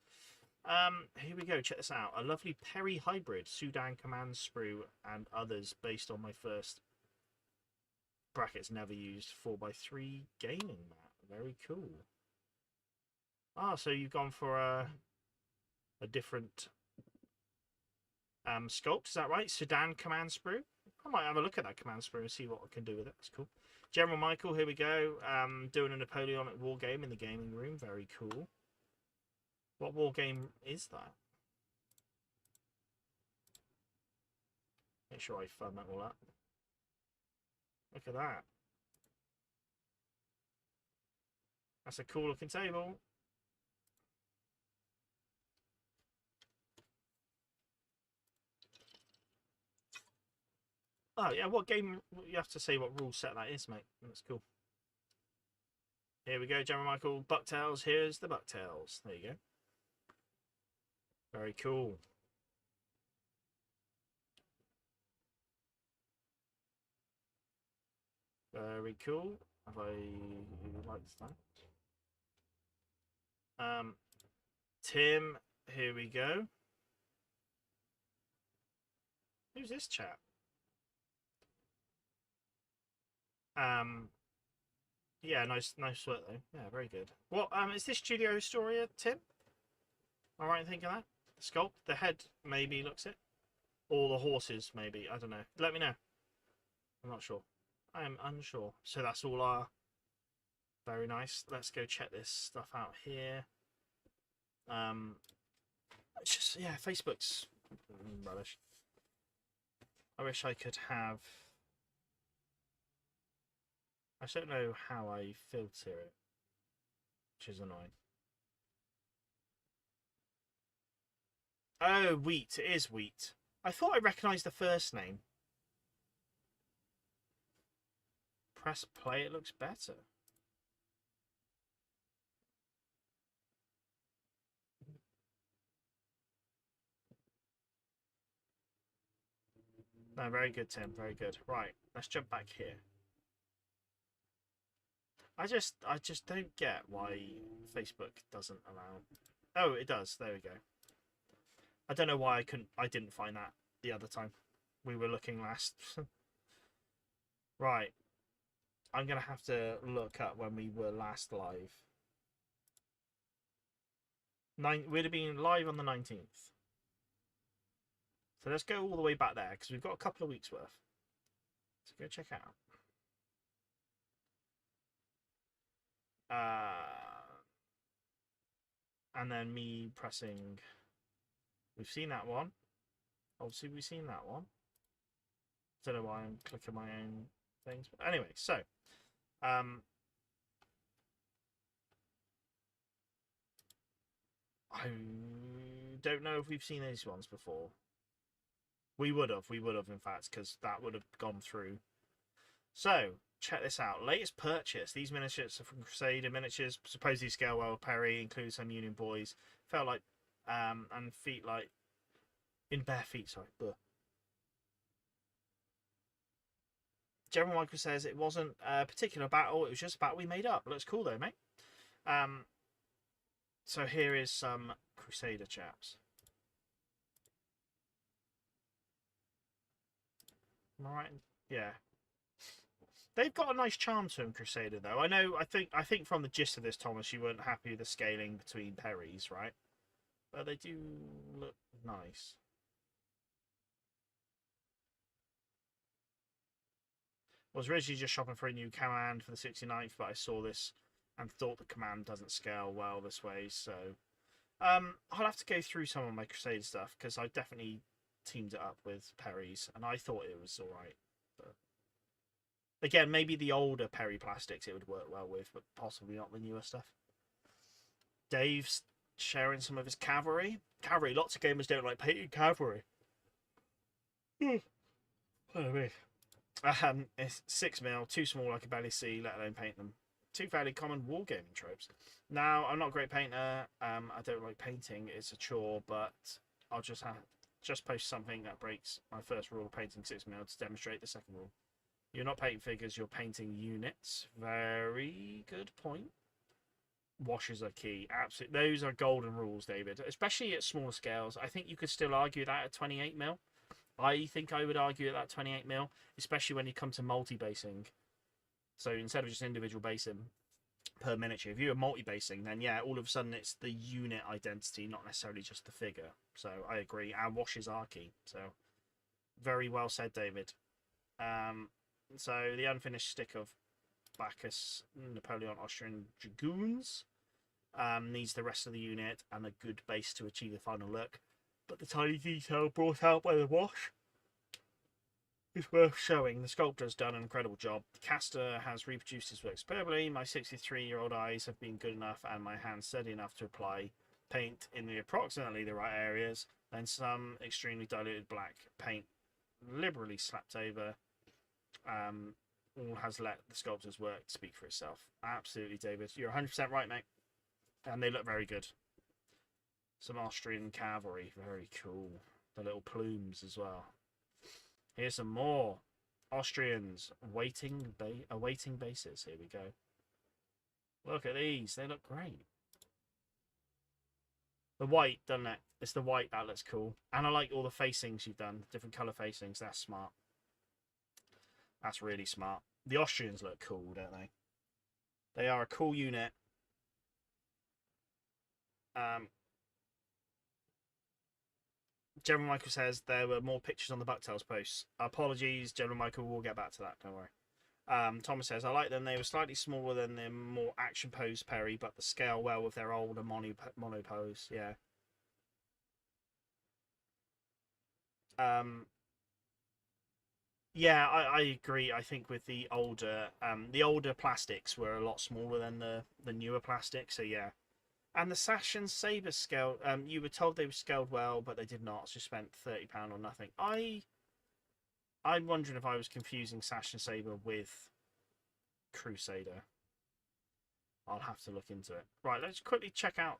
Speaker 1: Here we go. Check this out. A lovely Perry hybrid, Sudan command sprue, and others based on my first brackets never used 4x3 gaming mat. Very cool. Ah, so you've gone for a different sculpt, is that right? Sudan command sprue. I might have a look at that command sprue and see what I can do with it. That's cool. General Michael, here we go. Doing a Napoleonic war game in the gaming room. Very cool. What war game is that? Make sure I firm that all up. Look at that. That's a cool looking table. Oh yeah, what game? You have to say what rule set that is, mate. That's cool. Here we go, General Michael. Bucktails. Here's the Bucktails. There you go. Very cool. Very cool. Have I liked that? Tim, here we go. Who's this chap? Yeah, nice work though. Yeah, very good. What is this Studio Historia, Tim? Am I right in thinking that? The sculpt, the head maybe looks it, or the horses maybe. I don't know. Let me know. I'm not sure. I am unsure. So that's all our. Very nice. Let's go check this stuff out here. It's just yeah, Facebook's rubbish. I wish I could have. I just don't know how I filter it, which is annoying. Oh, Wheat. It is Wheat. I thought I recognised the first name. Press play, it looks better. No, very good, Tim. Very good. Right, let's jump back here. I just don't get why Facebook doesn't allow. Oh, it does. There we go. I don't know why I didn't find that the other time we were looking last. Right. I'm gonna have to look up when we were last live. We'd have been live on the 19th. So let's go all the way back there because we've got a couple of weeks worth. So go check out. And then me pressing. We've seen that one. Obviously, we've seen that one. Don't know why I'm clicking my own things. But anyway, so I don't know if we've seen these ones before. We would have, in fact, because that would have gone through. So check this out. Latest purchase. These miniatures are from Crusader Miniatures. Supposedly scale well. Perry includes some Union boys. Felt like and feet like in bare feet. Sorry. Bleh. General Michael says it wasn't a particular battle. It was just a battle we made up. Looks cool though, mate. So here is some Crusader chaps. Am I right? Yeah. They've got a nice charm to them, Crusader, though. I think from the gist of this, Thomas, you weren't happy with the scaling between Perrys, right? But they do look nice. I was originally just shopping for a new command for the 69th, but I saw this and thought the command doesn't scale well this way, so... I'll have to go through some of my Crusader stuff, because I definitely teamed it up with Perry's, and I thought it was alright. But... Again, maybe the older Perry plastics it would work well with, but possibly not the newer stuff. Dave's sharing some of his cavalry. Cavalry, lots of gamers don't like painting cavalry. It's 6mm, too small I can barely see, let alone paint them. Two fairly common wargaming tropes. Now, I'm not a great painter. I don't like painting. It's a chore, but I'll just post something that breaks my first rule of painting 6mm to demonstrate the second rule. You're not painting figures, you're painting units. Very good point. Washes are key. Absolutely. Those are golden rules, David. Especially at smaller scales. I think you could still argue that at 28mm. I think I would argue at that 28mm, especially when you come to multi-basing. So instead of just individual basing per miniature, if you're multi-basing, then yeah, all of a sudden it's the unit identity, not necessarily just the figure. So I agree. And washes are key. So very well said, David. So the unfinished stick of Bacchus, Napoleon Austrian Dragoons needs the rest of the unit and a good base to achieve the final look. But the tiny detail brought out by the wash is worth showing. The sculptor's done an incredible job. The caster has reproduced his work superbly. My 63-year-old eyes have been good enough and my hands steady enough to apply paint in approximately the right areas. Then some extremely diluted black paint liberally slapped over. All has let the sculptor's work speak for itself. Absolutely, David. You're 100% right, mate. And they look very good. Some Austrian cavalry. Very cool. The little plumes as well. Here's some more. Austrians awaiting bases. Here we go. Look at these. They look great. The white, doesn't it? It's the white that looks cool. And I like all the facings you've done. Different colour facings. That's smart. That's really smart. The Austrians look cool, don't they? They are a cool unit. General Michael says there were more pictures on the Bucktails posts. Apologies, General Michael. We'll get back to that. Don't worry. Thomas says, I like them. They were slightly smaller than the more action pose Perry, but the scale well with their older mono pose. Yeah. Yeah, I agree. I think with the older plastics were a lot smaller than the newer plastics. So yeah. And the Sash and Saber scale, you were told they were scaled well, but they did not. So spent £30 or nothing. I'm wondering if I was confusing Sash and Saber with Crusader. I'll have to look into it. Right, let's quickly check out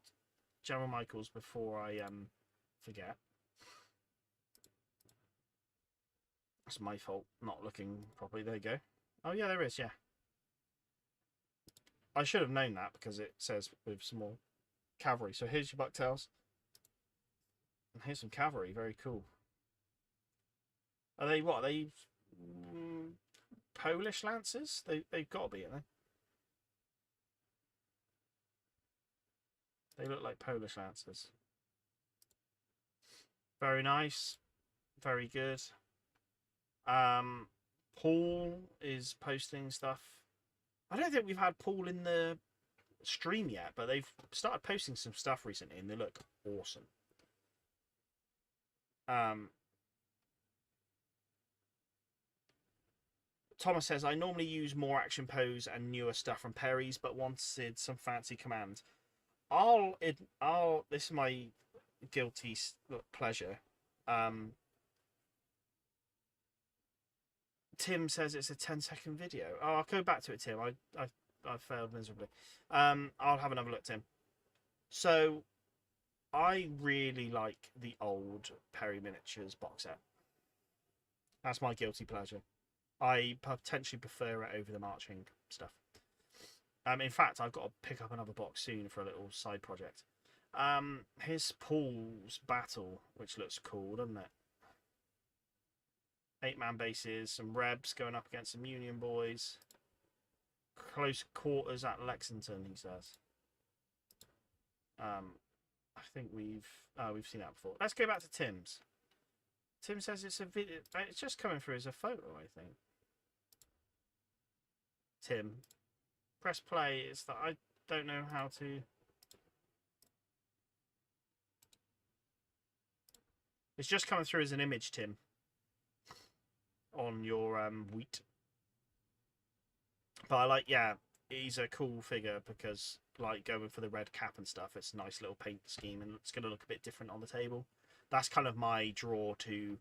Speaker 1: General Michaels before I forget. That's my fault, not looking properly. There you go. Oh yeah, there is. Yeah, I should have known that because it says with small cavalry. So here's your Bucktails. And here's some cavalry. Very cool. Are they what? Are they Polish lancers? They've got to be, aren't they? They look like Polish lancers. Very nice. Very good. Paul is posting stuff. I don't think we've had Paul in the stream yet, but they've started posting some stuff recently and they look awesome. Thomas says, I normally use more action pose and newer stuff from Perry's, but wanted some fancy command. This is my guilty pleasure. Tim says it's a 10-second video. Oh, I'll go back to it, Tim. I failed miserably. I'll have another look, Tim. So, I really like the old Perry Miniatures box set. That's my guilty pleasure. I potentially prefer it over the marching stuff. In fact, I've got to pick up another box soon for a little side project. Here's Paul's Battle, which looks cool, doesn't it? 8-man bases, some Rebs going up against some Union boys. Close quarters at Lexington, he says. I think we've seen that before. Let's go back to Tim's. Tim says it's a video. It's just coming through as a photo, I think. Tim, press play. It's that I don't know how to. It's just coming through as an image, Tim. On your wheat. But I like, yeah, he's a cool figure because, like, going for the red cap and stuff, it's a nice little paint scheme and it's going to look a bit different on the table. That's kind of my draw to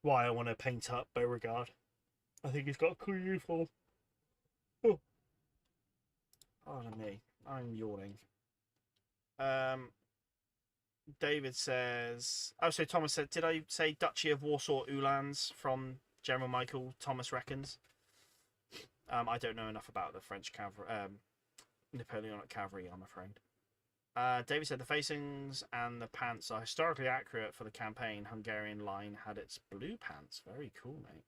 Speaker 1: why I want to paint up Beauregard. I think he's got a cool uniform. Oh. Pardon me, I'm yawning. David says, oh, so Thomas said, did I say Duchy of Warsaw Uhlans from General Michael? Thomas reckons. I don't know enough about the French cavalry, Napoleonic cavalry, I'm afraid. David said the facings and the pants are historically accurate for the campaign. Hungarian line had its blue pants. Very cool, mate.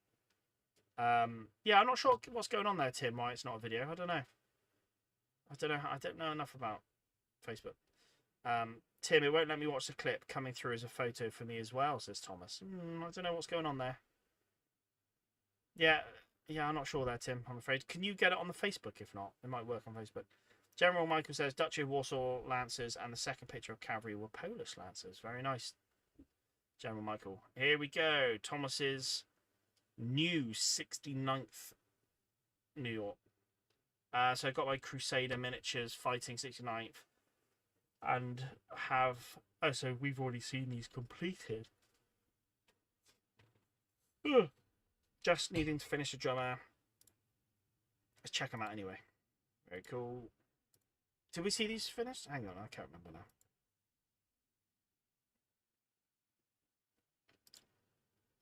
Speaker 1: Yeah, I'm not sure what's going on there, Tim. Why it's not a video? I don't know. I don't know enough about Facebook. Tim, it won't let me watch the clip coming through as a photo for me as well, says Thomas. I don't know what's going on there. Yeah, I'm not sure there, Tim, I'm afraid. Can you get it on the Facebook? If not, it might work on Facebook. General Michael says Duchy of Warsaw Lancers and the second picture of cavalry were Polish Lancers. Very nice, General Michael. Here we go. Thomas's new 69th New York. So I got my Crusader miniatures fighting 69th. And have... Oh, so we've already seen these completed. Ugh. Just needing to finish the drummer. Let's check them out anyway. Very cool. Did we see these finished? Hang on, I can't remember now.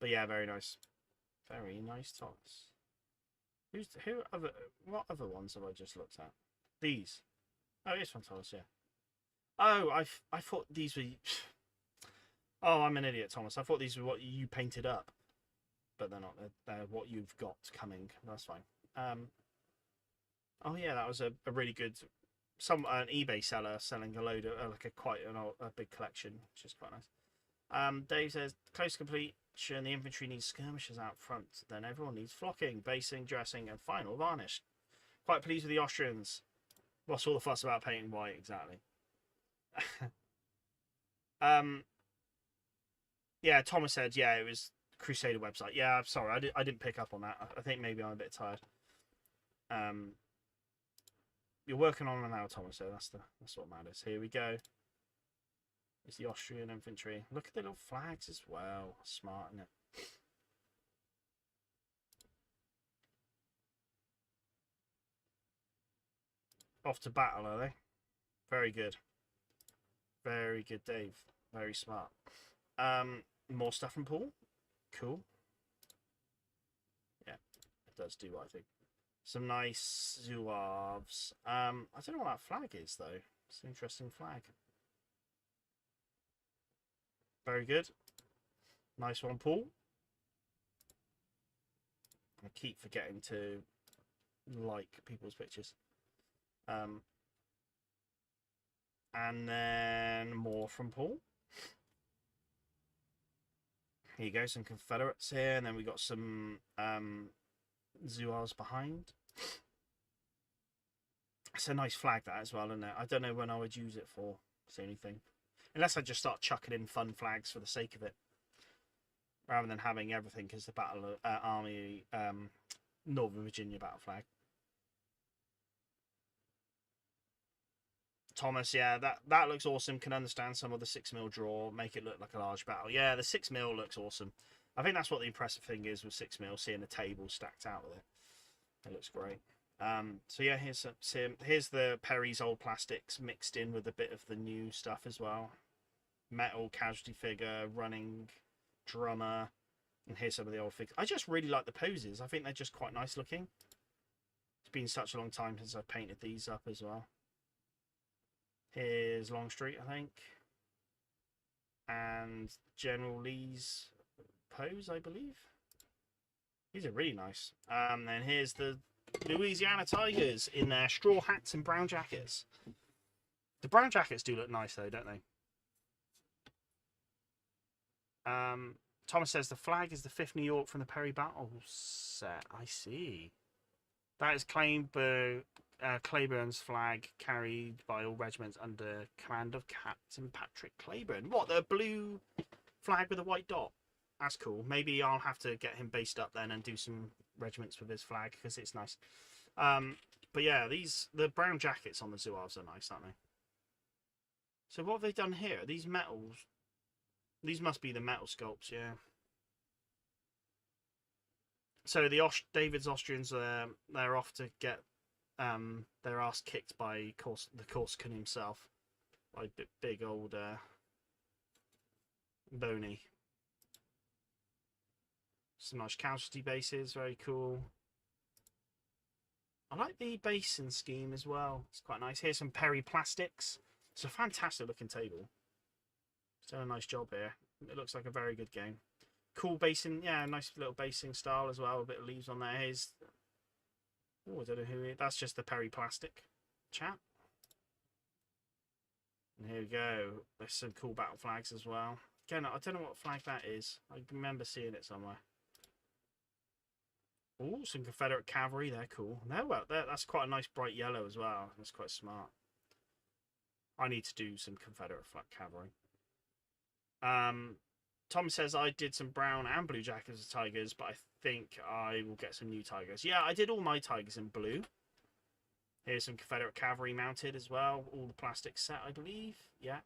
Speaker 1: But yeah, very nice. Very nice, Thomas. What other ones have I just looked at? These. Oh, it's from Thomas, yeah. Oh, I thought these were. Oh, I'm an idiot, Thomas. I thought these were what you painted up, but they're not. They're what you've got coming. That's fine. Oh yeah, that was a really good. An eBay seller selling a load of a big collection, which is quite nice. Dave says close completion. The infantry needs skirmishers out front. Then everyone needs flocking, basing, dressing, and final varnish. Quite pleased with the Austrians. What's all the fuss about painting white exactly? Yeah, Thomas said, yeah, it was Crusader website. Yeah, I'm sorry, I didn't pick up on that. I think maybe I'm a bit tired. You're working on it now, Thomas, so that's what matters. Here we go. It's the Austrian infantry. Look at the little flags as well. Smart, isn't it? Off to battle, are they? Very good. Very good, Dave. Very smart. More stuff from Paul. Cool. Yeah, it does do what I think. Some nice Zouaves. I don't know what that flag is, though. It's an interesting flag. Very good. Nice one, Paul. I keep forgetting to like people's pictures. And then more from Paul. Here you go, some Confederates here, and then we got some Zouaves behind. It's a nice flag, that, as well, isn't it? I don't know when I would use it for. It's the only thing. Unless I just start chucking in fun flags for the sake of it. Rather than having everything as the Army Northern Virginia battle flag. Thomas, yeah, that looks awesome. Can understand some of the 6mm draw, make it look like a large battle. Yeah, the 6mm looks awesome. I think that's what the impressive thing is with 6mm, seeing the table stacked out with it. It looks great. So yeah, here's the Perry's old plastics mixed in with a bit of the new stuff as well. Metal casualty figure, running drummer, and here's some of the old figures. I just really like the poses. I think they're just quite nice looking. It's been such a long time since I've painted these up as well. Here's Longstreet, I think, and General Lee's pose, I believe. These are really nice. Then here's the Louisiana Tigers in their straw hats and brown jackets. The brown jackets do look nice, though, don't they? Thomas says the flag is the 5th New York from the Perry Battle set. I see. That is claimed by Claiborne's flag, carried by all regiments under command of Captain Patrick Claiborne. What, the blue flag with a white dot? That's cool. Maybe I'll have to get him based up then and do some regiments with his flag, because it's nice. But yeah, the brown jackets on the Zouaves are nice, aren't they? So what have they done here? These metals. These must be the metal sculpts, yeah. So David's Austrians, they're off to get their ass kicked by the Corsican himself, by big old Boney. Some nice casualty bases, very cool. I like the basin scheme as well. It's quite nice. Here's some Perry plastics. It's a fantastic looking table. It's done a nice job here. It looks like a very good game. Cool basing, yeah, nice little basing style as well. A bit of leaves on there. Here's, oh, I don't know who it is. That's just the Perry plastic chap. And here we go. There's some cool battle flags as well. Again, I don't know what flag that is. I remember seeing it somewhere. Oh, some Confederate cavalry. They're cool. No, well, that's quite a nice bright yellow as well. That's quite smart. I need to do some Confederate flag cavalry. Tom says I did some brown and blue jackets of tigers, but I think I will get some new tigers. Yeah, I did all my tigers in blue. Here's some Confederate cavalry mounted as well. All the plastic set, I believe. Yeah.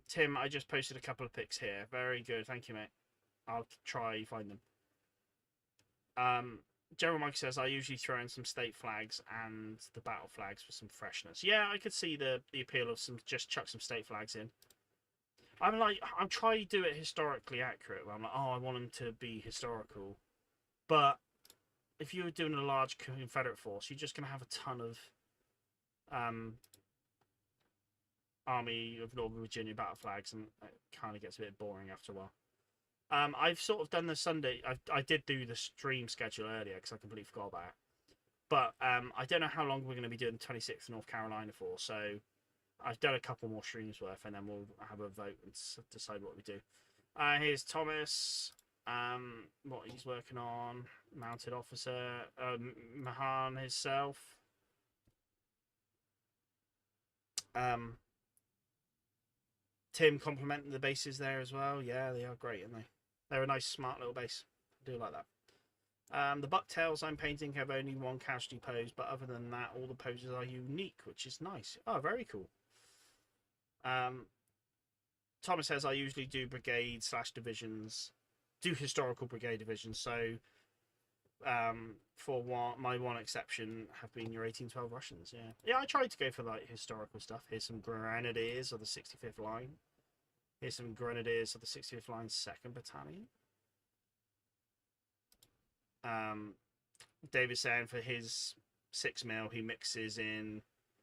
Speaker 1: Tim, I just posted a couple of pics here. Very good. Thank you, mate. I'll try find them. General Mike says I usually throw in some state flags and the battle flags for some freshness. Yeah, I could see the appeal of some just chuck some state flags in. I'm trying to do it historically accurate. Where I'm like, oh, I want them to be historical, but if you're doing a large Confederate force, you're just going to have a ton of Army of Northern Virginia battle flags, and it kind of gets a bit boring after a while. I've sort of done the Sunday. I did do the stream schedule earlier because I completely forgot about it. But I don't know how long we're going to be doing 26th North Carolina for. So I've done a couple more streams worth, and then we'll have a vote and decide what we do. Here's Thomas. What he's working on. Mounted officer. Mahan himself. Tim complimenting the bases there as well. Yeah, they are great, aren't they? They're a nice, smart little base. I do like that. The bucktails I'm painting have only one casualty pose, but other than that, all the poses are unique, which is nice. Oh, very cool. Thomas says I usually do brigade/divisions, do historical brigade divisions. So, for my one exception, have been your 1812 Russians. Yeah, I tried to go for like historical stuff. Here's some grenadiers of the 65th Line. Here's some grenadiers of the 65th Line 2nd Battalion. David's saying for his 6mm, he mixes in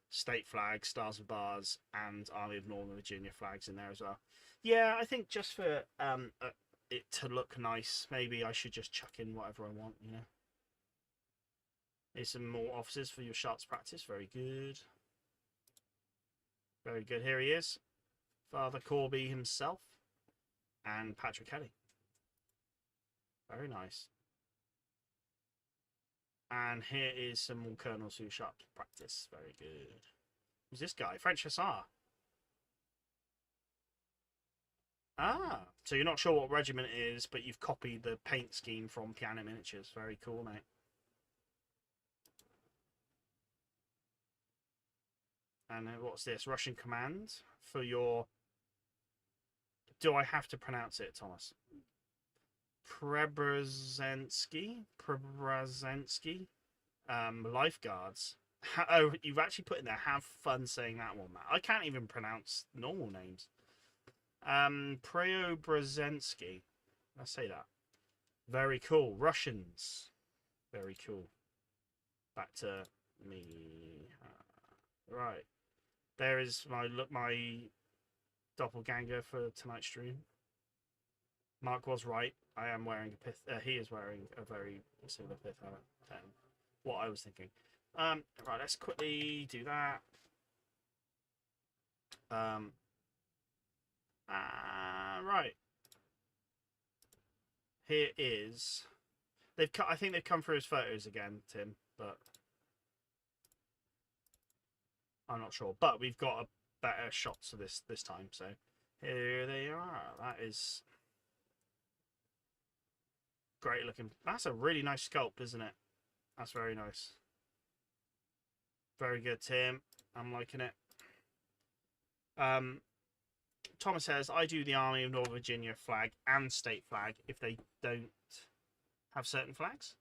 Speaker 1: state flags, Stars and Bars, and Army of Northern Virginia flags in there as well. Yeah, I think just for it to look nice, maybe I should just chuck in whatever I want, you know. Here's some more officers for your shots practice. Very good. Very good. Here he is. Father Corby himself. And Patrick Kelly. Very nice. And here is some more colonels who shot practice. Very good. Who's this guy? French Hussar. Ah, so you're not sure what regiment it is, but you've copied the paint scheme from Piano Miniatures. Very cool, mate. And what's this? Russian command for your... Do I have to pronounce it, Thomas? Preobrazhensky. Lifeguards. Oh, you've actually put in there, have fun saying that one, Matt. I can't even pronounce normal names. Preobrazhensky. Let's say that. Very cool. Russians. Very cool. Back to me. Right. There is my doppelganger for tonight's stream. Mark was right. I am wearing a pith. He is wearing a very similar pith helmet. What I was thinking. Right. Let's quickly do that. Right. Here is. I think they've come through his photos again, Tim, but I'm not sure. But we've got a better shots of this time, so here they are. That is great looking. That's a really nice sculpt, isn't it? That's very nice. Very good, Tim. I'm liking it. Thomas says, I do the Army of Northern Virginia flag and state flag if they don't have certain flags.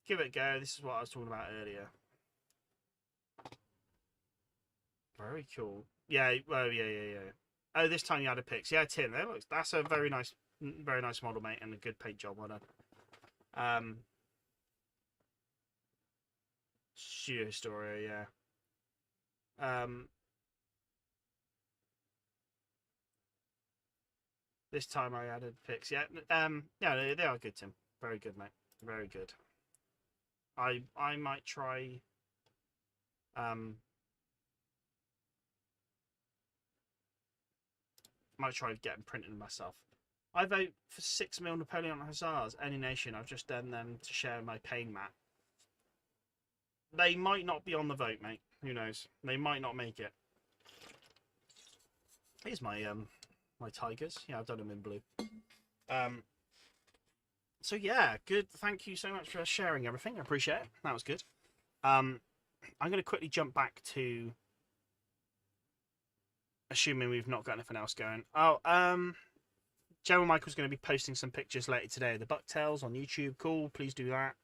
Speaker 1: Give it a go. This is what I was talking about earlier. Very cool. Yeah, well, yeah. Oh, this time you had a pics. Yeah, Tim, that's a very nice model, mate, and a good paint job. Well done. Studio Historia, yeah. This time I added pics. Yeah, yeah, they are good, Tim. Very good, mate. Very good. I might try. Might try getting printed myself. I vote for 6mm Napoleon Hussars. Any nation. I've just done them to share my pain mat. They might not be on the vote, mate. Who knows? They might not make it. Here's my my tigers. Yeah, I've done them in blue. So yeah, good. Thank you so much for sharing everything. I appreciate it. That was good. I'm going to quickly jump back to, assuming we've not got anything else going. Oh, General Michael's going to be posting some pictures later today of the bucktails on YouTube. Cool. Please do that.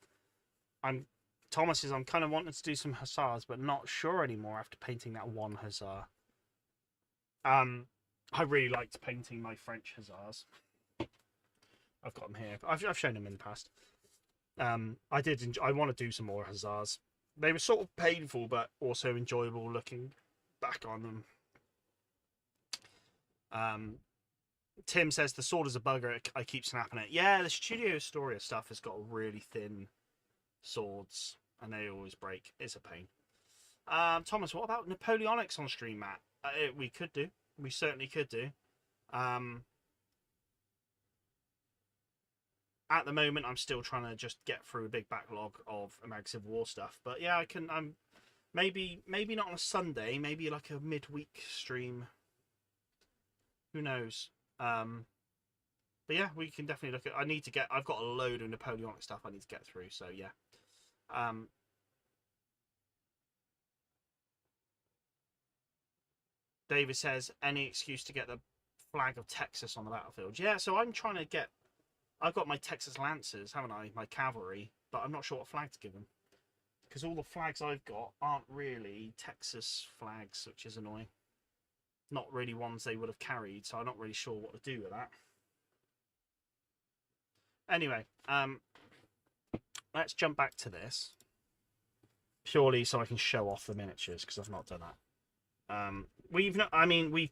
Speaker 1: Thomas is, I'm kind of wanting to do some hussars, but not sure anymore after painting that one hussar. I really liked painting my French hussars. I've got them here. I've shown them in the past. I want to do some more hussars. They were sort of painful, but also enjoyable looking back on them. Tim says the sword is a bugger. I keep snapping it. Yeah, the Studio Historia stuff has got really thin swords, and they always break. It's a pain. Thomas, what about Napoleonics on stream, Matt? We could do. We certainly could do. At the moment, I'm still trying to just get through a big backlog of American Civil War stuff. But yeah, I can. Maybe not on a Sunday. Maybe like a midweek stream. Who knows? But yeah, we can definitely look at. I've got a load of Napoleonic stuff I need to get through. So yeah. David says any excuse to get the flag of Texas on the battlefield. Yeah, so I'm trying to get. I've got my Texas Lancers, haven't I? My cavalry, but I'm not sure what flag to give them because all the flags I've got aren't really Texas flags, which is annoying. Not really ones they would have carried, so I'm not really sure what to do with that. Anyway, let's jump back to this purely so I can show off the miniatures because I've not done that. We've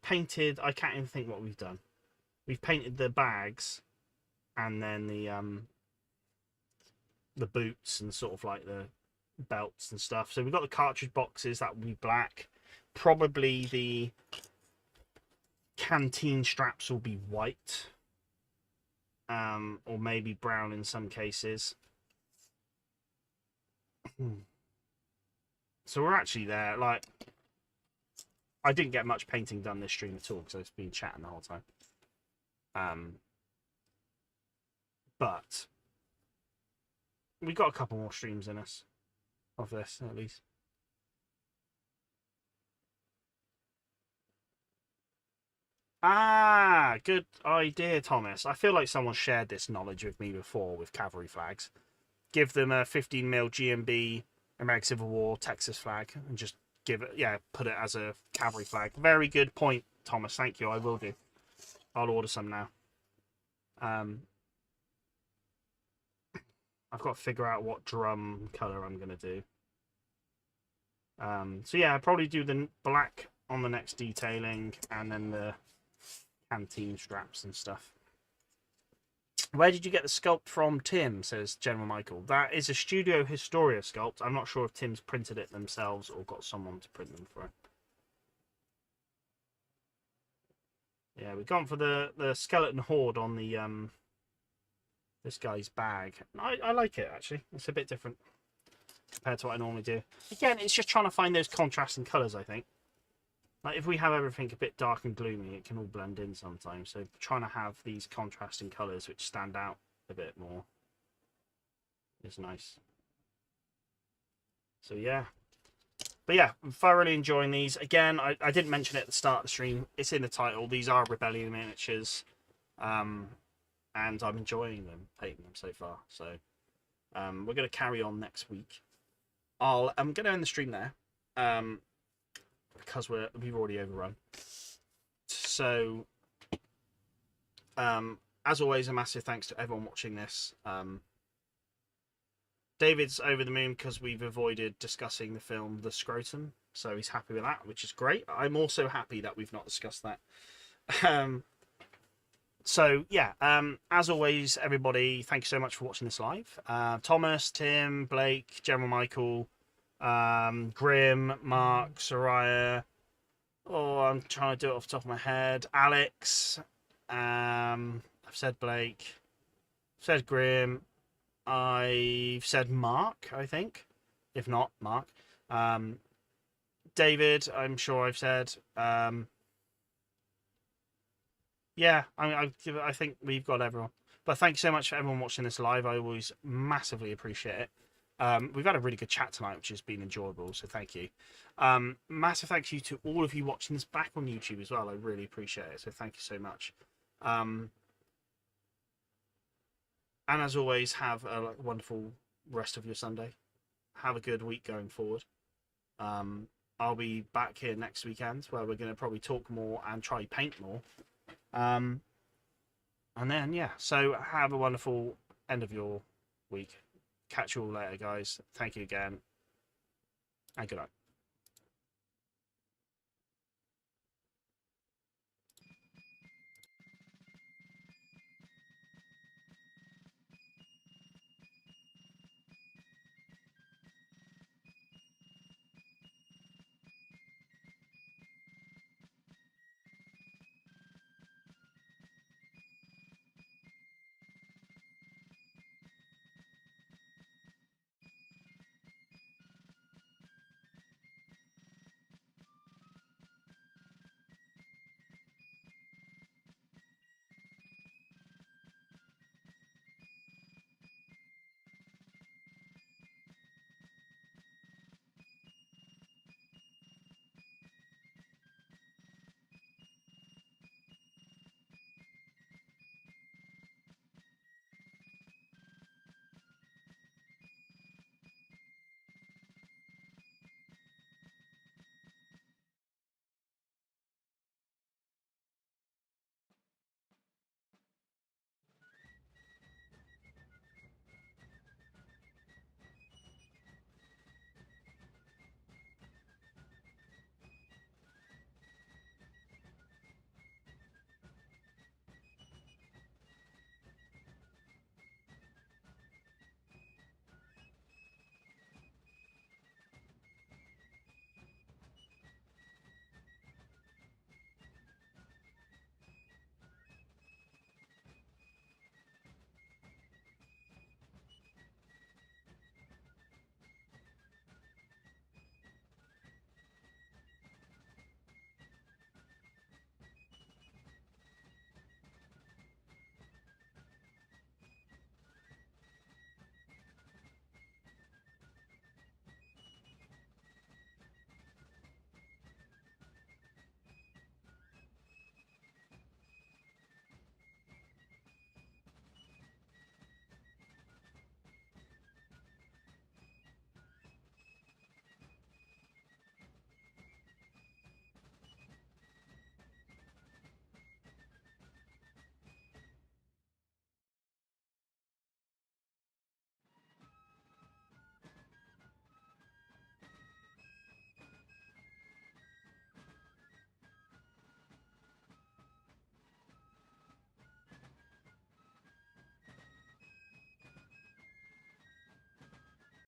Speaker 1: painted. I can't even think what we've done. We've painted the bags, and then the boots and sort of like the belts and stuff. So we've got the cartridge boxes that will be black. Probably the canteen straps will be white, or maybe brown in some cases. So we're actually there. Like, I didn't get much painting done this stream at all because I've been chatting the whole time. But we got a couple more streams in us of this at least. Ah, good idea, Thomas. I feel like someone shared this knowledge with me before with cavalry flags. Give them a 15mm GMB American Civil War Texas flag and just put it as a cavalry flag. Very good point, Thomas. Thank you. I will do. I'll order some now. I've got to figure out what drum color I'm going to do. So yeah, I'll probably do the black on the next detailing and then the canteen straps and stuff. Where did you get the sculpt from, Tim? Says General Michael. That is a Studio Historia sculpt. I'm not sure if Tim's printed it themselves or got someone to print them for it. Yeah, we've gone for the skeleton horde on the this guy's bag. I like it actually. It's a bit different compared to what I normally do. Again, it's just trying to find those contrasting colours, I think. Like if we have everything a bit dark and gloomy, it can all blend in sometimes. So trying to have these contrasting colours which stand out a bit more is nice. So yeah. But yeah, I'm thoroughly enjoying these. Again, I didn't mention it at the start of the stream. It's in the title. These are Rebellion miniatures. And I'm enjoying them, painting them so far. So we're going to carry on next week. I'm going to end the stream there. Because we've already overrun. So, as always, a massive thanks to everyone watching this. David's over the moon because we've avoided discussing the film The Scrotum, so he's happy with that, which is great. I'm also happy that we've not discussed that. So, yeah, as always, everybody, thank you so much for watching this live. Thomas, Tim, Blake, General Michael, Grim, Mark, Soraya. Oh, I'm trying to do it off the top of my head. Alex. I've said Blake. I've said Grim. I've said Mark, I think. If not, Mark. David, I'm sure I've said. Yeah, I think we've got everyone. But thank you so much for everyone watching this live. I always massively appreciate it. We've had a really good chat tonight, which has been enjoyable, so thank you. Massive thank you to all of you watching this back on YouTube as well. I really appreciate it, so thank you so much. And as always, have a wonderful rest of your Sunday. have a good week going forward. I'll be back here next weekend where we're going to probably talk more and try paint more. And then, yeah, so have a wonderful end of your week. Catch you all later, guys. Thank you again, and good night.